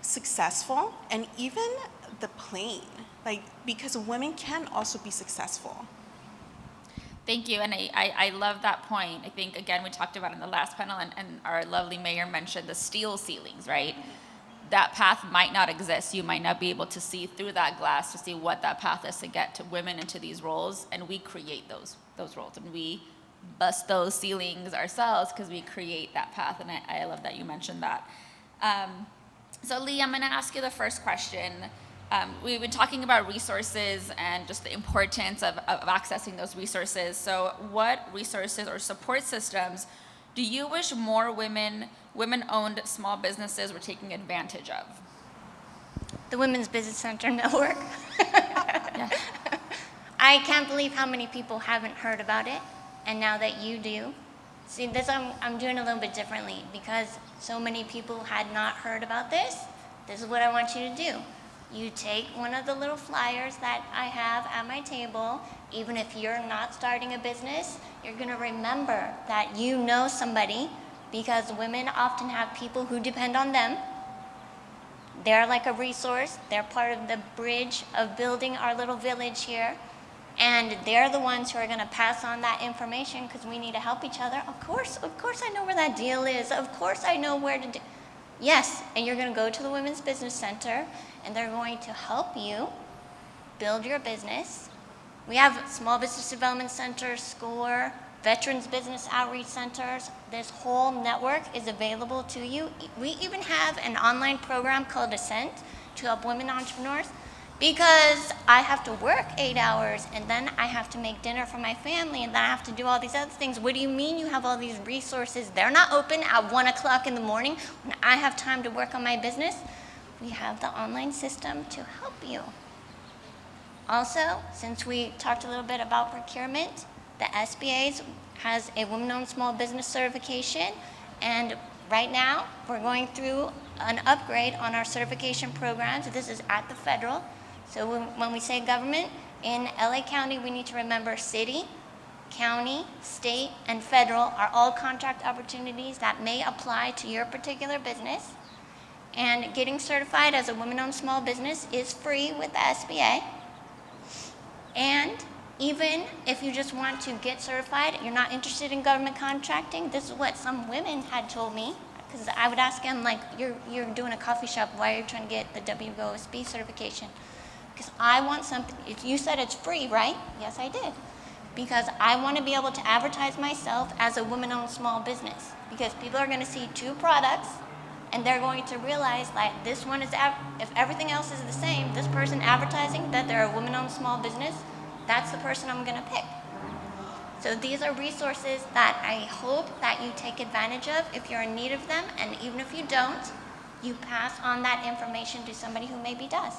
successful, and even the plane, like, because women can also be successful. Thank you, and I love that point. I think, again, we talked about in the last panel, and our lovely mayor mentioned the steel ceilings, right? That path might not exist. You might not be able to see through that glass to see what that path is to get to women into these roles, and we create those roles, and we bust those ceilings ourselves because we create that path, and I love that you mentioned that. So Lee, I'm gonna ask you the first question. We've been talking about resources and just the importance of accessing those resources. So what resources or support systems do you wish more women-owned small businesses were taking advantage of? The Women's Business Center Network. Yeah. I can't believe how many people haven't heard about it, and now that you do. See, this I'm doing a little bit differently because so many people had not heard about this. This is what I want you to do. You take one of the little flyers that I have at my table. Even if you're not starting a business, you're gonna remember that you know somebody, because women often have people who depend on them. They're like a resource. They're part of the bridge of building our little village here. And they're the ones who are gonna pass on that information because we need to help each other. Of course I know where that deal is. Of course I know where to do. Yes, and you're gonna go to the Women's Business Center and they're going to help you build your business. We have small business development centers, SCORE, veterans business outreach centers. This whole network is available to you. We even have an online program called Ascent to help women entrepreneurs, because I have to work 8 hours and then I have to make dinner for my family and then I have to do all these other things. What do you mean you have all these resources? They're not open at 1 o'clock in the morning when I have time to work on my business. We have the online system to help you. Also, since we talked a little bit about procurement, the SBA has a women-owned small business certification, and right now we're going through an upgrade on our certification programs. This is at the federal. So when we say government, in LA County, we need to remember city, county, state, and federal are all contract opportunities that may apply to your particular business. And getting certified as a women-owned small business is free with the SBA. And even if you just want to get certified, you're not interested in government contracting, this is what some women had told me, because I would ask them, like, you're doing a coffee shop, why are you trying to get the WOSB certification? Because I want something. You said it's free, right? Yes, I did. Because I want to be able to advertise myself as a women-owned small business. Because people are going to see 2 products, and they're going to realize, like, this one is, if everything else is the same, this person advertising that they're a women-owned small business, that's the person I'm going to pick. So these are resources that I hope that you take advantage of if you're in need of them, and even if you don't, you pass on that information to somebody who maybe does.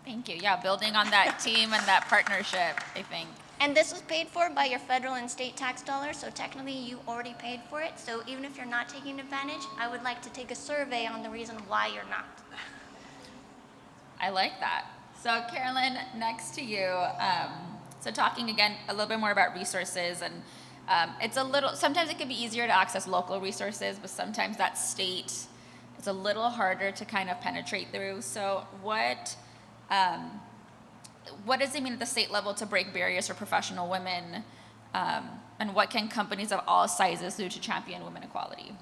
Thank you. Yeah, building on that team and that partnership, I think. And this was paid for by your federal and state tax dollars, so technically you already paid for it. So even if you're not taking advantage, I would like to take a survey on the reason why you're not. I like that. So Carolyn, next to you, so talking again a little bit more about resources, and sometimes it can be easier to access local resources, but sometimes that state is a little harder to kind of penetrate through. So what does it mean at the state level to break barriers for professional women, and what can companies of all sizes do to champion women equality?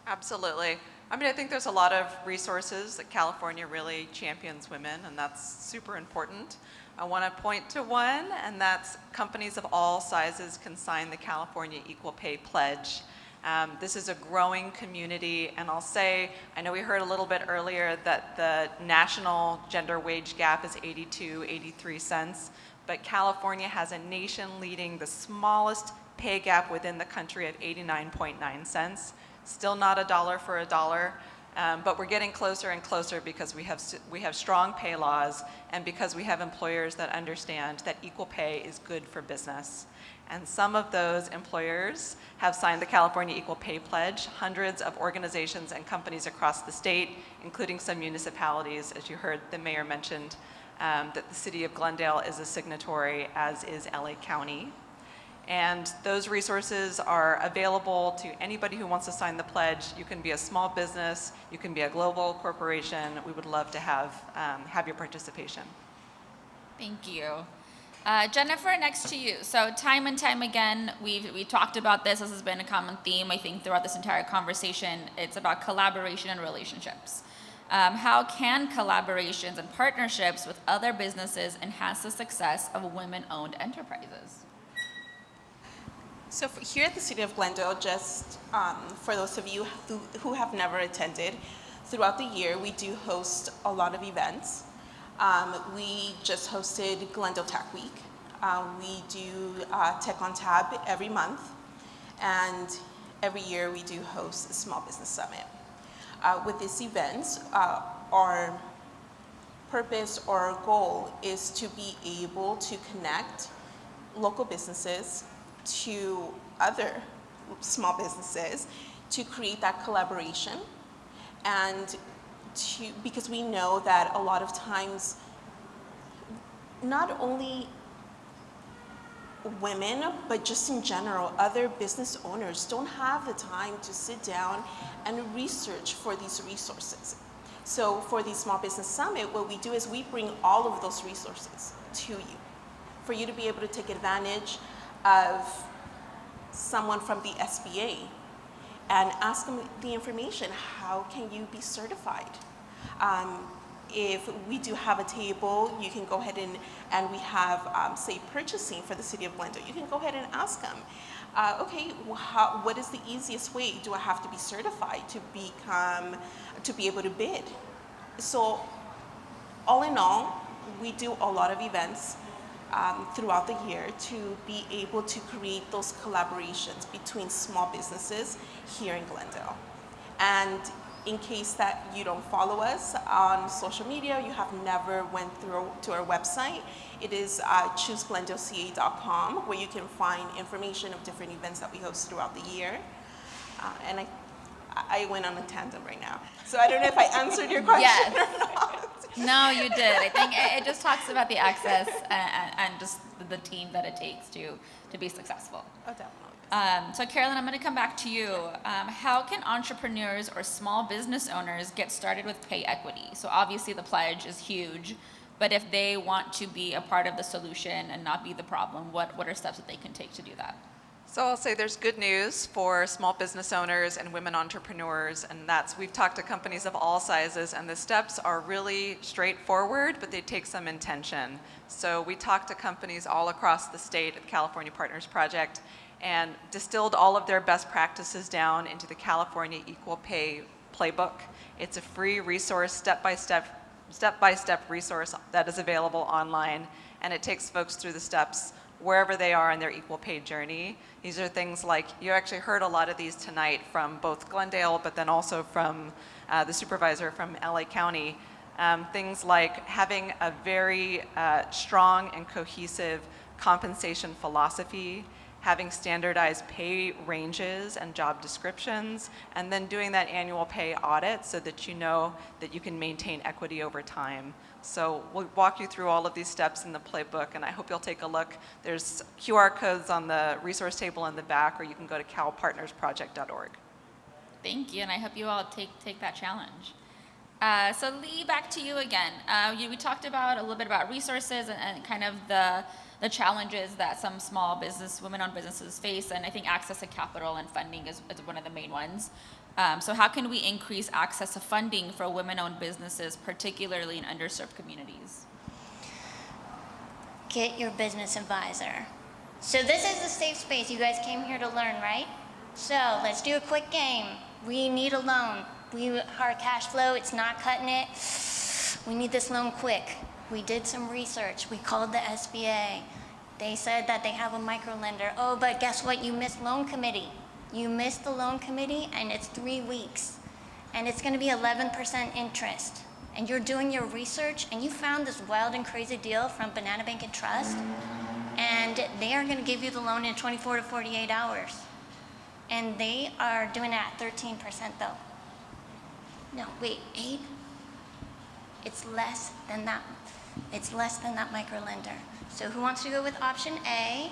Absolutely. I mean, I think there's a lot of resources that California really champions women, and that's super important. I want to point to one, and that's companies of all sizes can sign the California Equal Pay Pledge. This is a growing community, and I'll say, I know we heard a little bit earlier that the national gender wage gap is 83 cents, but California has a nation-leading, the smallest pay gap within the country at 89.9 cents. Still not a dollar for a dollar, but we're getting closer and closer because we have strong pay laws, and because we have employers that understand that equal pay is good for business. And some of those employers have signed the California Equal Pay Pledge. Hundreds of organizations and companies across the state, including some municipalities, as you heard the mayor mentioned, that the City of Glendale is a signatory, as is LA County. And those resources are available to anybody who wants to sign the pledge. You can be a small business, you can be a global corporation. We would love to have your participation. Thank you. Jennifer, next to you. So time and time again, we talked about this. This has been a common theme, I think, throughout this entire conversation. It's about collaboration and relationships. How can collaborations and partnerships with other businesses enhance the success of women-owned enterprises? So here at the City of Glendale, just for those of you who have never attended, throughout the year we do host a lot of events. We just hosted Glendale Tech Week. We do Tech on Tab every month, and every year we do host a Small Business Summit. With these events, our purpose or our goal is to be able to connect local businesses to other small businesses to create that collaboration, and because we know that a lot of times not only women, but just in general, other business owners don't have the time to sit down and research for these resources. So for the Small Business Summit, what we do is we bring all of those resources to you, for you to be able to take advantage of someone from the SBA and ask them the information. How can you be certified? If we do have a table, you can go ahead and we have, say, purchasing for the City of Glendale. You can go ahead and ask them, okay, what is the easiest way? Do I have to be certified to be able to bid? So all in all, we do a lot of events throughout the year to be able to create those collaborations between small businesses here in Glendale. And in case that you don't follow us on social media, you have never went through to our website, it is chooseglendaleca.com, where you can find information of different events that we host throughout the year. And I went on a tandem right now, so I don't know if I answered your question or not. No, you did. I think it just talks about the access and just the team that it takes to be successful. Oh, definitely. So Carolyn, I'm going to come back to you. How can entrepreneurs or small business owners get started with pay equity? So obviously the pledge is huge, but if they want to be a part of the solution and not be the problem, what are steps that they can take to do that? So I'll say there's good news for small business owners and women entrepreneurs, and that's we've talked to companies of all sizes, and the steps are really straightforward, but they take some intention. So we talked to companies all across the state at the California Partners Project and distilled all of their best practices down into the California Equal Pay Playbook. It's a free resource, step-by-step resource that is available online, and it takes folks through the steps wherever they are in their equal pay journey. These are things like, you actually heard a lot of these tonight from both Glendale, but then also from the supervisor from LA County. Things like having a very strong and cohesive compensation philosophy, having standardized pay ranges and job descriptions, and then doing that annual pay audit so that you know that you can maintain equity over time. So we'll walk you through all of these steps in the playbook, and I hope you'll take a look. There's QR codes on the resource table in the back, or you can go to calpartnersproject.org. Thank you, and I hope you all take that challenge. So Lee, back to you again. We talked about a little bit about resources and kind of the challenges that some small business, women-owned businesses face, and I think access to capital and funding is one of the main ones. So how can we increase access to funding for women-owned businesses, particularly in underserved communities? Get your business advisor. So this is the safe space. You guys came here to learn, right? So let's do a quick game. We need a loan. Our cash flow, it's not cutting it. We need this loan quick. We did some research. We called the SBA. They said that they have a microlender. Oh, but guess what? You missed loan committee. You missed the loan committee, and it's 3 weeks. And it's going to be 11% interest. And you're doing your research, and you found this wild and crazy deal from Banana Bank and Trust, and they are going to give you the loan in 24 to 48 hours. And they are doing it at 13% though. No, wait, 8? It's less than that. It's less than that microlender. So who wants to go with option A?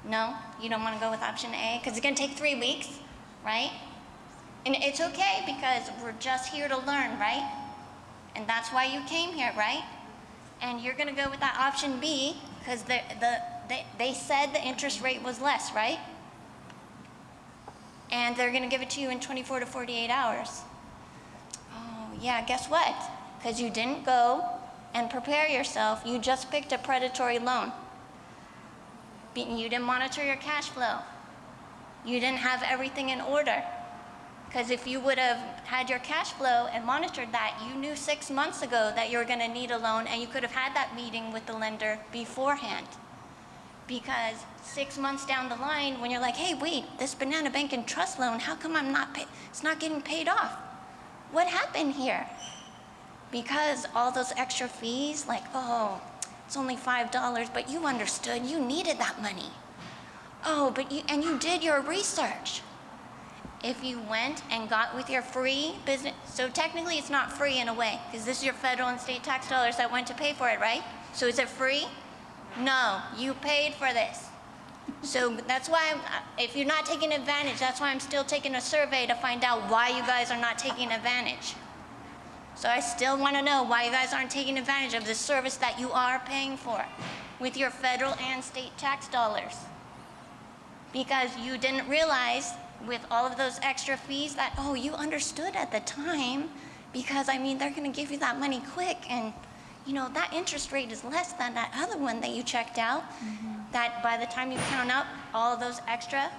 No, you don't want to go with option A because it's going to take 3 weeks, right? And it's okay because we're just here to learn, right? And that's why you came here, right? and you're gonna go with that option B because they said the interest rate was less, right? And they're gonna give it to you in 24 to 48 hours. Oh, yeah, guess what? Because you didn't go and prepare yourself, you just picked a predatory loan. You didn't monitor your cash flow. You didn't have everything in order. Because if you would have had your cash flow and monitored that, you knew 6 months ago that you were gonna need a loan, and you could have had that meeting with the lender beforehand. Because 6 months down the line, when you're like, hey, wait, this Banana Bank and Trust loan, how come it's not getting paid off? What happened here? Because all those extra fees, like, oh, it's only $5, but you understood, you needed that money. Oh, but you did your research. If you went and got with your free business, so technically it's not free in a way, because this is your federal and state tax dollars that went to pay for it, right? So is it free? No, you paid for this. So that's why, if you're not taking advantage, that's why I'm still taking a survey to find out why you guys are not taking advantage. So I still want to know why you guys aren't taking advantage of the service that you are paying for with your federal and state tax dollars. Because you didn't realize with all of those extra fees that, oh, you understood at the time, because I mean, they're going to give you that money quick, and you know, that interest rate is less than that other one that you checked out. That by the time you count up all of those extra,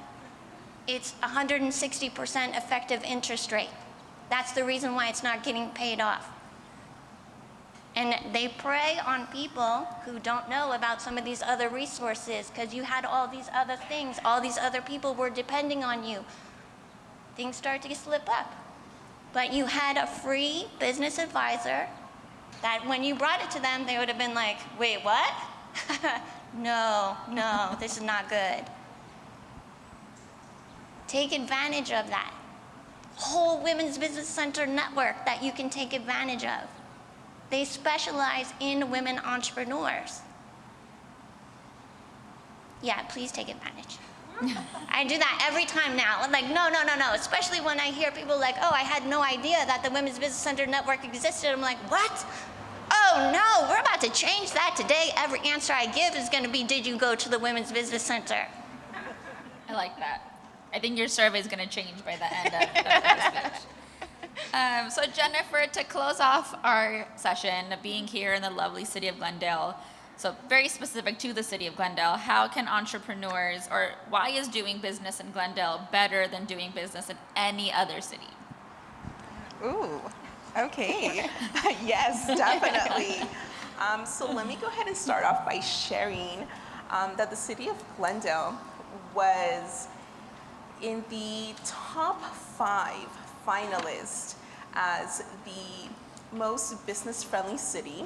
it's 160% effective interest rate. That's the reason why it's not getting paid off. And they prey on people who don't know about some of these other resources, because you had all these other things, all these other people were depending on you. Things start to slip up. But you had a free business advisor that when you brought it to them, they would have been like, wait, what? No, this is not good. Take advantage of that. Whole Women's Business Center network that you can take advantage of. They specialize in women entrepreneurs. Yeah, please take advantage. I do that every time now. I'm like, no, especially when I hear people like, oh, I had no idea that the Women's Business Center network existed. I'm like, what? Oh no, we're about to change that today. Every answer I give is gonna be, did you go to the Women's Business Center? I like that. I think your survey is going to change by the end of the speech. So Jennifer, to close off our session, being here in the lovely city of Glendale, so very specific to the city of Glendale, how can entrepreneurs, or why is doing business in Glendale better than doing business in any other city? Ooh, okay. Yes, definitely. So let me go ahead and start off by sharing that the city of Glendale was in the top 5 finalists as the most business-friendly city,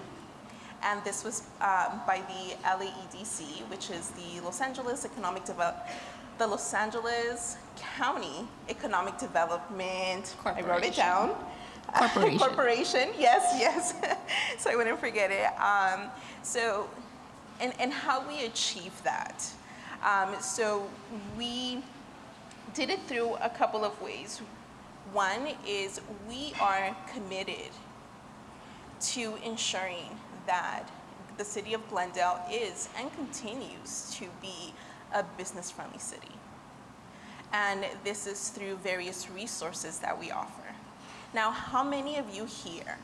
and this was by the LAEDC, which is the Los Angeles County Economic Development. I wrote it down. Corporation. Yes. So I wouldn't forget it. So, and how we achieve that. So we did it through a couple of ways. One is we are committed to ensuring that the city of Glendale is and continues to be a business-friendly city. And this is through various resources that we offer. Now, how many of you here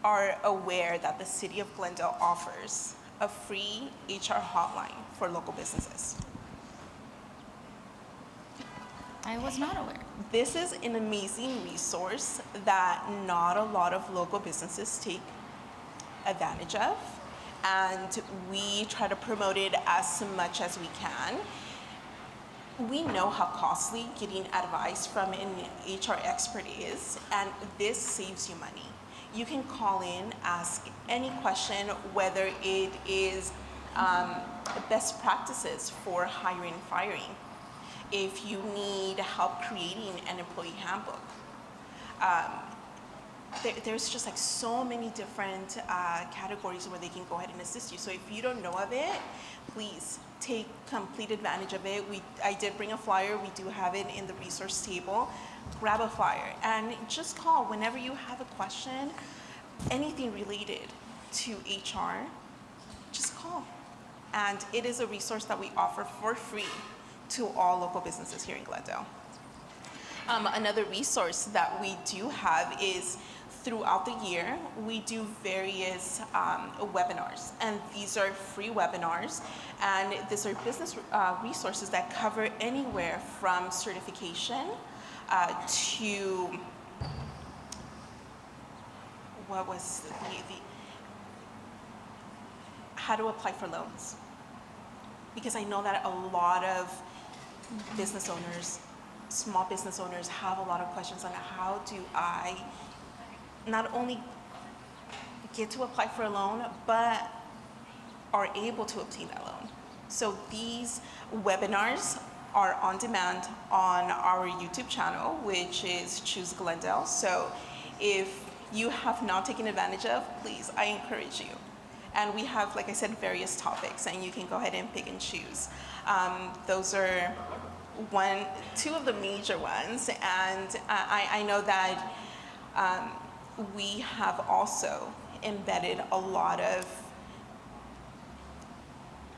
are aware that the city of Glendale offers a free HR hotline for local businesses? I was not aware. This is an amazing resource that not a lot of local businesses take advantage of, and we try to promote it as much as we can. We know how costly getting advice from an HR expert is, and this saves you money. You can call in, ask any question, whether it is best practices for hiring and firing, if you need help creating an employee handbook. There's just like so many different categories where they can go ahead and assist you. So if you don't know of it, please take complete advantage of it. I did bring a flyer. We do have it in the resource table. Grab a flyer and just call whenever you have a question, anything related. to HR, just call. And it is a resource that we offer for free to all local businesses here in Glendale. Another resource that we do have is throughout the year, we do various webinars, and these are free webinars, and these are business resources that cover anywhere from certification to what was the how to apply for loans. Because I know that a lot of business owners, small business owners, have a lot of questions on how do I not only get to apply for a loan, but are able to obtain that loan. So these webinars are on demand on our YouTube channel, which is Choose Glendale. So if you have not taken advantage of, please, I encourage you. And we have, like I said, various topics, and you can go ahead and pick and choose. Those are two of the major ones, and I know that we have also embedded a lot of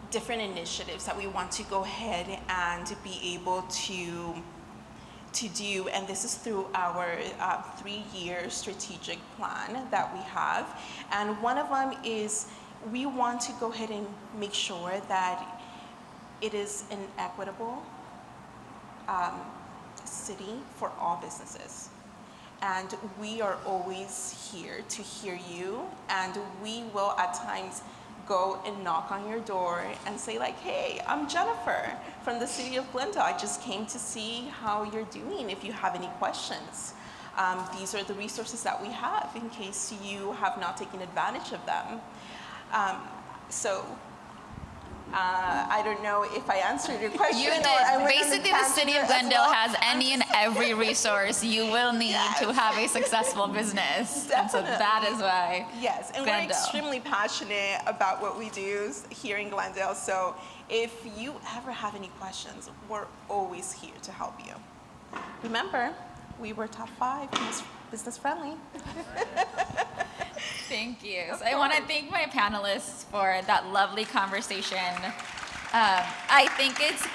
different initiatives that we want to go ahead and be able to do, and this is through our 3-year strategic plan that we have. And one of them is we want to go ahead and make sure that it is an equitable city for all businesses. And we are always here to hear you, and we will at times go and knock on your door and say like, hey, I'm Jennifer from the City of Glendale. I just came to see how you're doing, if you have any questions. These are the resources that we have in case you have not taken advantage of them. I don't know if I answered your question. You did. Basically, the City of Glendale has any and every resource you will need to have a successful business. Definitely. And so that is why. Yes, and Glendale. we're extremely passionate about what we do here in Glendale. So if you ever have any questions, we're always here to help you. Remember, we were top 5 most business friendly. Thank you. So I want to thank my panelists for that lovely conversation. I think it's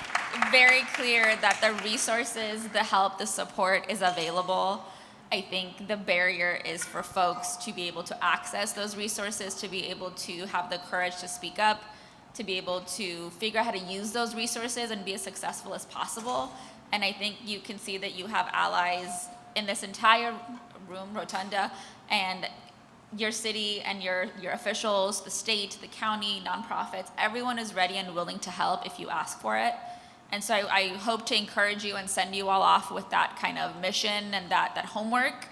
very clear that the resources, the help, the support is available. I think the barrier is for folks to be able to access those resources, to be able to have the courage to speak up, to be able to figure out how to use those resources and be as successful as possible. And I think you can see that you have allies in this entire room, rotunda, and your city and your officials, the state, the county, nonprofits, everyone is ready and willing to help if you ask for it. And so I hope to encourage you and send you all off with that kind of mission, and that homework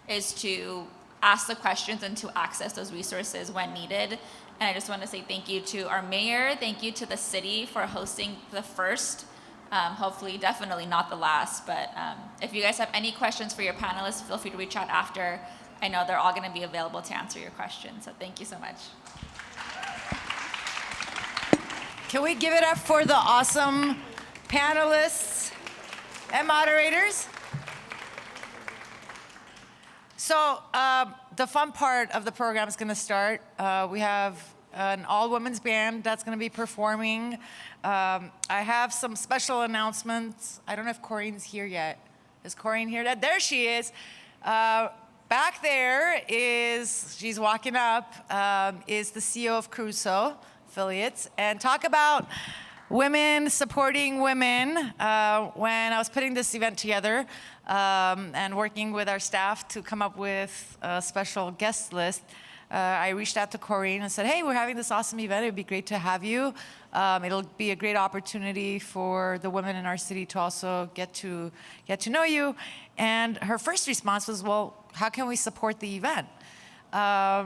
is to ask the questions and to access those resources when needed. And I just want to say thank you to our mayor, thank you to the city for hosting the first, hopefully definitely not the last, but if you guys have any questions for your panelists, feel free to reach out after. I know they're all going to be available to answer your questions, so thank you so much. Can we give it up for the awesome panelists and moderators? So the fun part of the program is going to start. We have an all-women's band that's going to be performing. I have some special announcements. I don't know if Corinne's here yet. Is Corinne here yet? There she is. Back there is, she's walking up, is the CEO of Crusoe Affiliates. And talk about women supporting women. When I was putting this event together and working with our staff to come up with a special guest list, I reached out to Corinne and said, hey, we're having this awesome event. It'd be great to have you. It'll be a great opportunity for the women in our city to also get to know you. And her first response was, well, how can we support the event? Are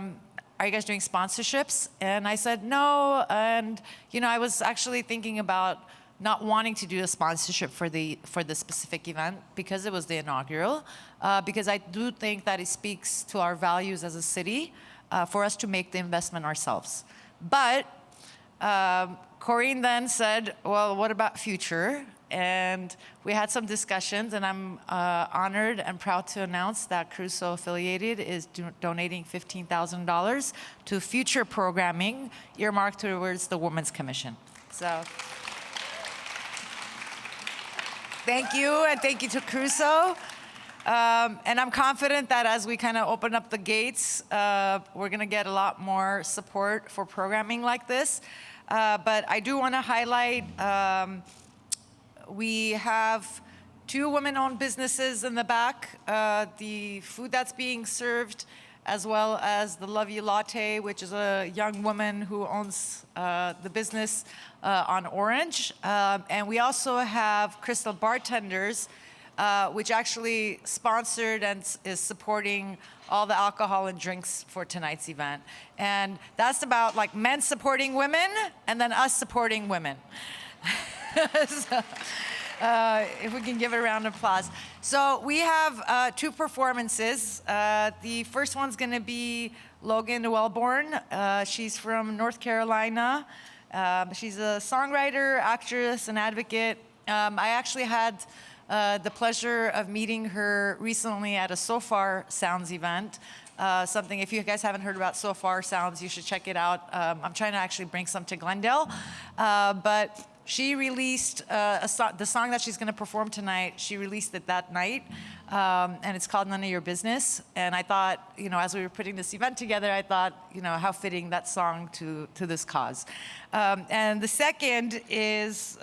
you guys doing sponsorships? And I said, no. And, I was actually thinking about not wanting to do a sponsorship for the specific event because it was the inaugural, because I do think that it speaks to our values as a city for us to make the investment ourselves. But Corinne then said, well, what about future? and we had some discussions, and I'm honored and proud to announce that Crusoe Affiliated is donating $15,000 to future programming earmarked towards the Women's Commission. So thank you, and thank you to Crusoe. And I'm confident that as we kind of open up the gates, we're going to get a lot more support for programming like this. But I do want to highlight, we have 2 women-owned businesses in the back. The food that's being served, as well as the Love You Latte, which is a young woman who owns the business on Orange. And we also have Crystal Bartenders, which actually sponsored and is supporting all the alcohol and drinks for tonight's event. And that's about like men supporting women and then us supporting women. So, if we can give it a round of applause. So we have 2 performances. The first one's gonna be Logan Welborn. She's from North Carolina. She's a songwriter, actress, and advocate. I actually had the pleasure of meeting her recently at a So Far Sounds event. Something, if you guys haven't heard about So Far Sounds, you should check it out. I'm trying to actually bring some to Glendale. But she released the song that she's going to perform tonight. She released it that night, and it's called None of Your Business. And I thought, you know, as we were putting this event together, I thought, you know, how fitting that song to this cause. And the second is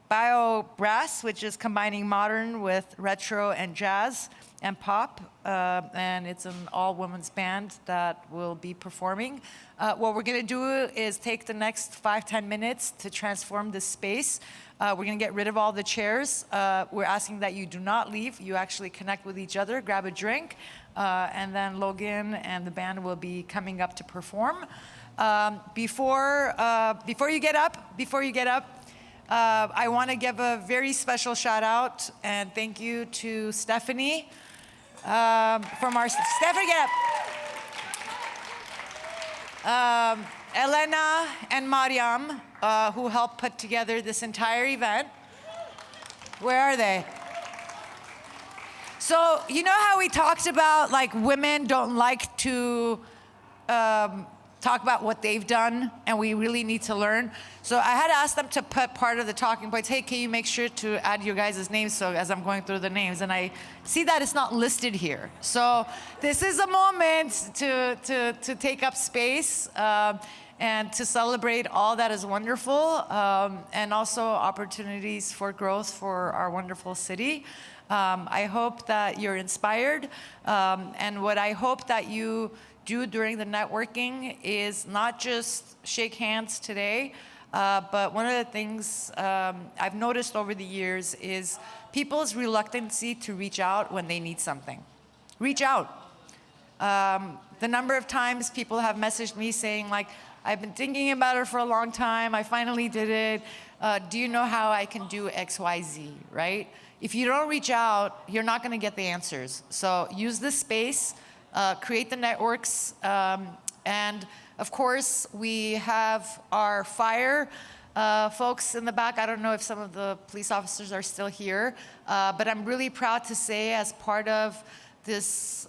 Bio Brass, which is combining modern with retro and jazz and pop, and it's an all-women's band that will be performing. What we're gonna do is take the next 5-10 minutes to transform this space. We're gonna get rid of all the chairs. We're asking that you do not leave. You actually connect with each other, grab a drink, and then Logan and the band will be coming up to perform. Before you get up, I want to give a very special shout out and thank you to Stephanie from our Stephanie, get up. Elena and Mariam, who helped put together this entire event. Where are they? So you know how we talked about like women don't like to talk about what they've done, and we really need to learn. So I had asked them to put part of the talking points. Hey, can you make sure to add your guys' names so as I'm going through the names? And I see that it's not listed here. So this is a moment to take up space and to celebrate all that is wonderful, and also opportunities for growth for our wonderful city. I hope that you're inspired, and what I hope that you do during the networking is not just shake hands today, but one of the things I've noticed over the years is people's reluctancy to reach out when they need something. Reach out. The number of times people have messaged me saying like, I've been thinking about it for a long time, I finally did it, do you know how I can do X, Y, Z, right? If you don't reach out, you're not gonna get the answers. So use this space, create the networks, and of course, we have our fire folks in the back. I don't know if some of the police officers are still here, but I'm really proud to say as part of this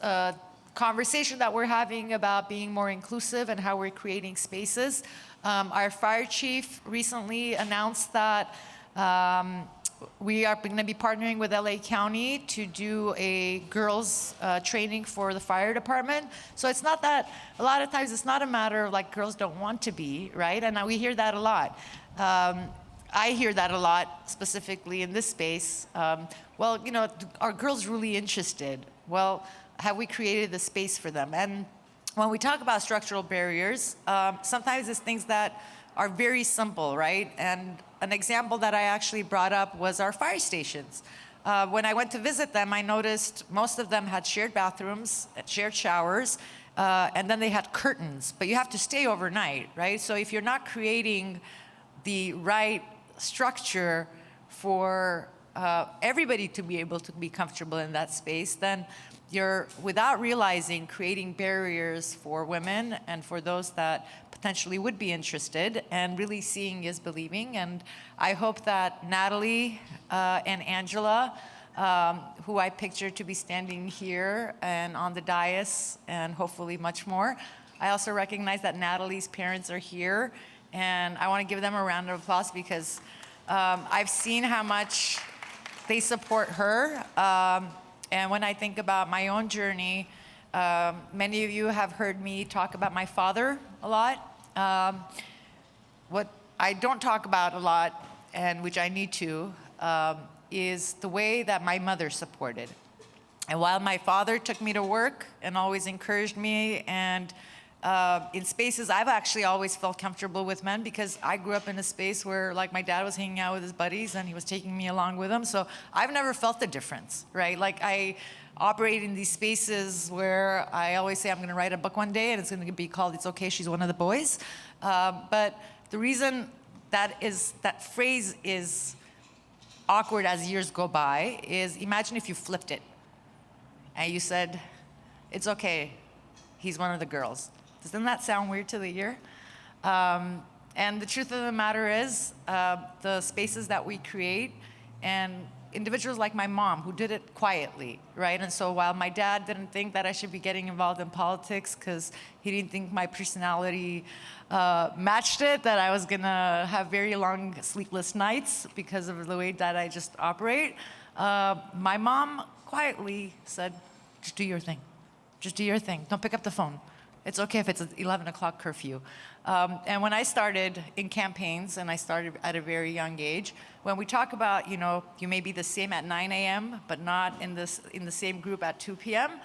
conversation that we're having about being more inclusive and how we're creating spaces, our fire chief recently announced that we are going to be partnering with LA County to do a girls training for the fire department. So it's not that, a lot of times it's not a matter of like girls don't want to be, right? And we hear that a lot. I hear that a lot, specifically in this space. Well, you know, are girls really interested? Well, have we created the space for them? And when we talk about structural barriers, sometimes it's things that are very simple, right? And an example that I actually brought up was our fire stations. When I went to visit them, I noticed most of them had shared bathrooms, shared showers, and then they had curtains, but you have to stay overnight, right? So if you're not creating the right structure for everybody to be able to be comfortable in that space, then you're, without realizing, creating barriers for women and for those that potentially would be interested, and really seeing is believing. And I hope that Natalie and Angela, who I picture to be standing here and on the dais, and hopefully much more. I also recognize that Natalie's parents are here, and I want to give them a round of applause because I've seen how much they support her. And when I think about my own journey, many of you have heard me talk about my father a lot. What I don't talk about a lot, and which I need to, is the way that my mother supported. And while my father took me to work and always encouraged me, and in spaces I've actually always felt comfortable with men, because I grew up in a space where, like, my dad was hanging out with his buddies and he was taking me along with him. So I've never felt the difference, right? Like, I operate in these spaces where I always say I'm going to write a book one day and it's going to be called "It's Okay, She's One of the Boys." But the reason that phrase is awkward as years go by is, imagine if you flipped it and you said, "It's okay, he's one of the girls." Doesn't that sound weird to the ear? And the truth of the matter is, the spaces that we create, and individuals like my mom who did it quietly, right? And so while my dad didn't think that I should be getting involved in politics because he didn't think my personality matched it, that I was gonna have very long sleepless nights because of the way that I just operate, my mom quietly said, "Just do your thing. Just do your thing. Don't pick up the phone. It's okay if it's an 11 o'clock curfew." And when I started in campaigns, and I started at a very young age, when we talk about, you may be the same at 9 a.m., but not in the same group at 2 p.m.,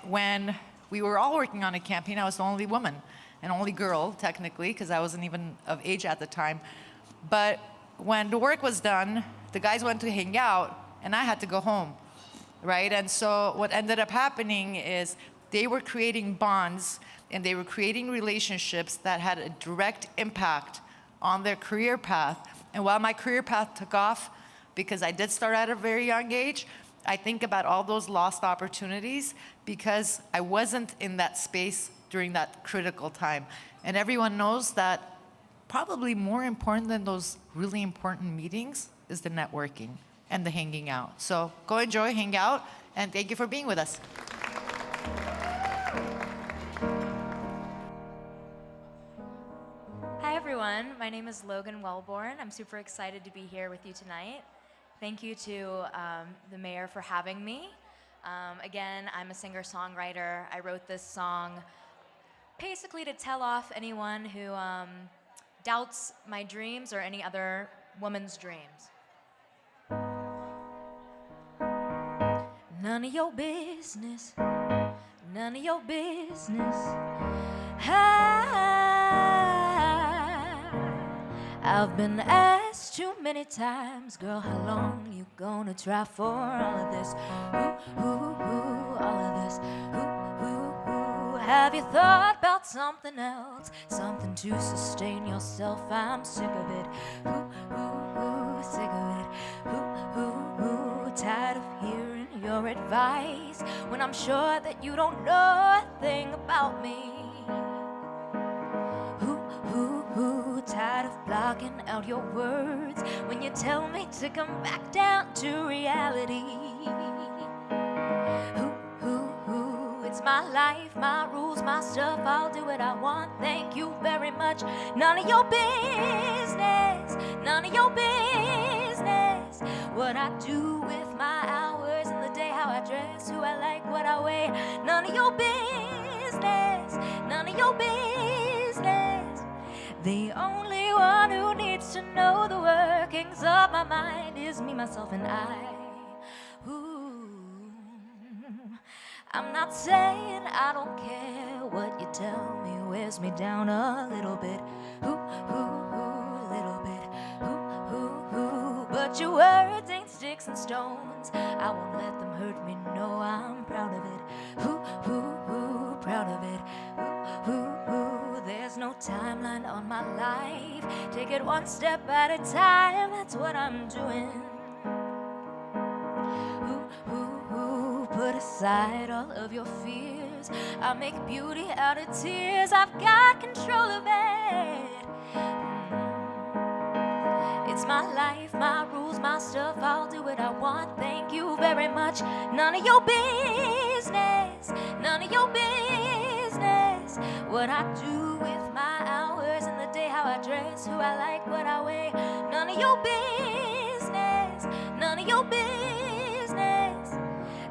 when we were all working on a campaign, I was the only woman and only girl, technically, because I wasn't even of age at the time. But when the work was done, the guys went to hang out, and I had to go home, right? And so what ended up happening is they were creating bonds and they were creating relationships that had a direct impact on their career path. And while my career path took off, because I did start at a very young age, I think about all those lost opportunities because I wasn't in that space during that critical time. And everyone knows that probably more important than those really important meetings is the networking and the hanging out. So go enjoy, hang out, and thank you for being with us. Hi everyone, my name is Logan Welborn. I'm super excited to be here with you tonight. Thank you to the mayor for having me. Again, I'm a singer-songwriter. I wrote this song basically to tell off anyone who doubts my dreams or any other woman's dreams. None of your business, none of your business. I've been asked too many times, girl, how long you gonna try for all of this? All of this. Have you thought about something else? Something to sustain yourself? I'm sick of it. Sick of it. Tired of hearing your advice when I'm sure that you don't know a thing about me. Tired of blocking out your words when you tell me to come back down to reality. It's my life, my rules, my stuff. I'll do what I want. Thank you very much. None of your business. None of your business. What I do with my hours in the day, how I dress, who I like, what I wear. None of your business. None of your business. The only one who needs to know the workings of my mind is me, myself, and I. I'm not saying I don't care. What you tell me wears me down a little bit. Little bit. But your words ain't sticks and stones. I won't let them hurt me. No, I'm proud of it. Proud of it. There's no timeline on my life. Take it one step at a time. That's what I'm doing. aside all of your fears. I'll make beauty out of tears. I've got control of it. It's my life, my rules, my stuff. I'll do what I want. Thank you very much. None of your business. None of your business. What I do with my hours in the day, how I dress, who I like, what I wear. None of your business. None of your business.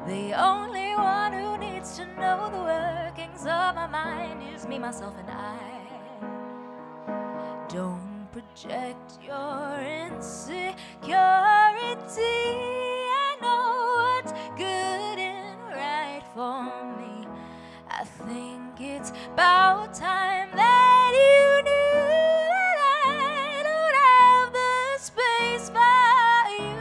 The only one who needs to know the workings of my mind is me, myself, and I. Don't project your insecurity. I know what's good and right for me. I think it's about time that you knew that I don't have the space for you.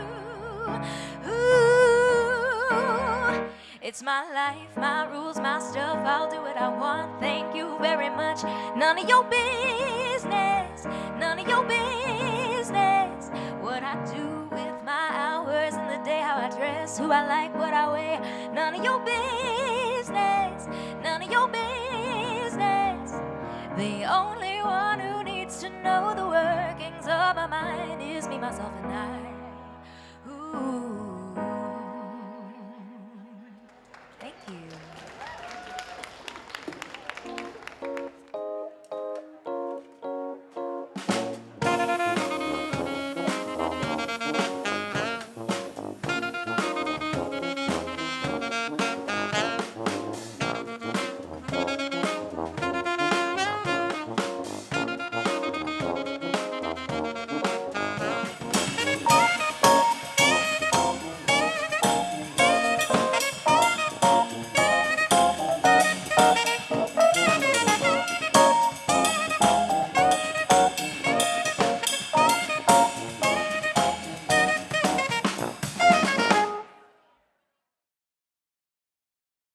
Ooh, it's my life, my rules, my stuff. I'll do what I want. Thank you very much. None of your business. None of your business. What I do with my hours in the day, how I dress, who I like, what I wear. None of your business. None of your business. The only one who needs to know the workings of my mind is me, myself, and I.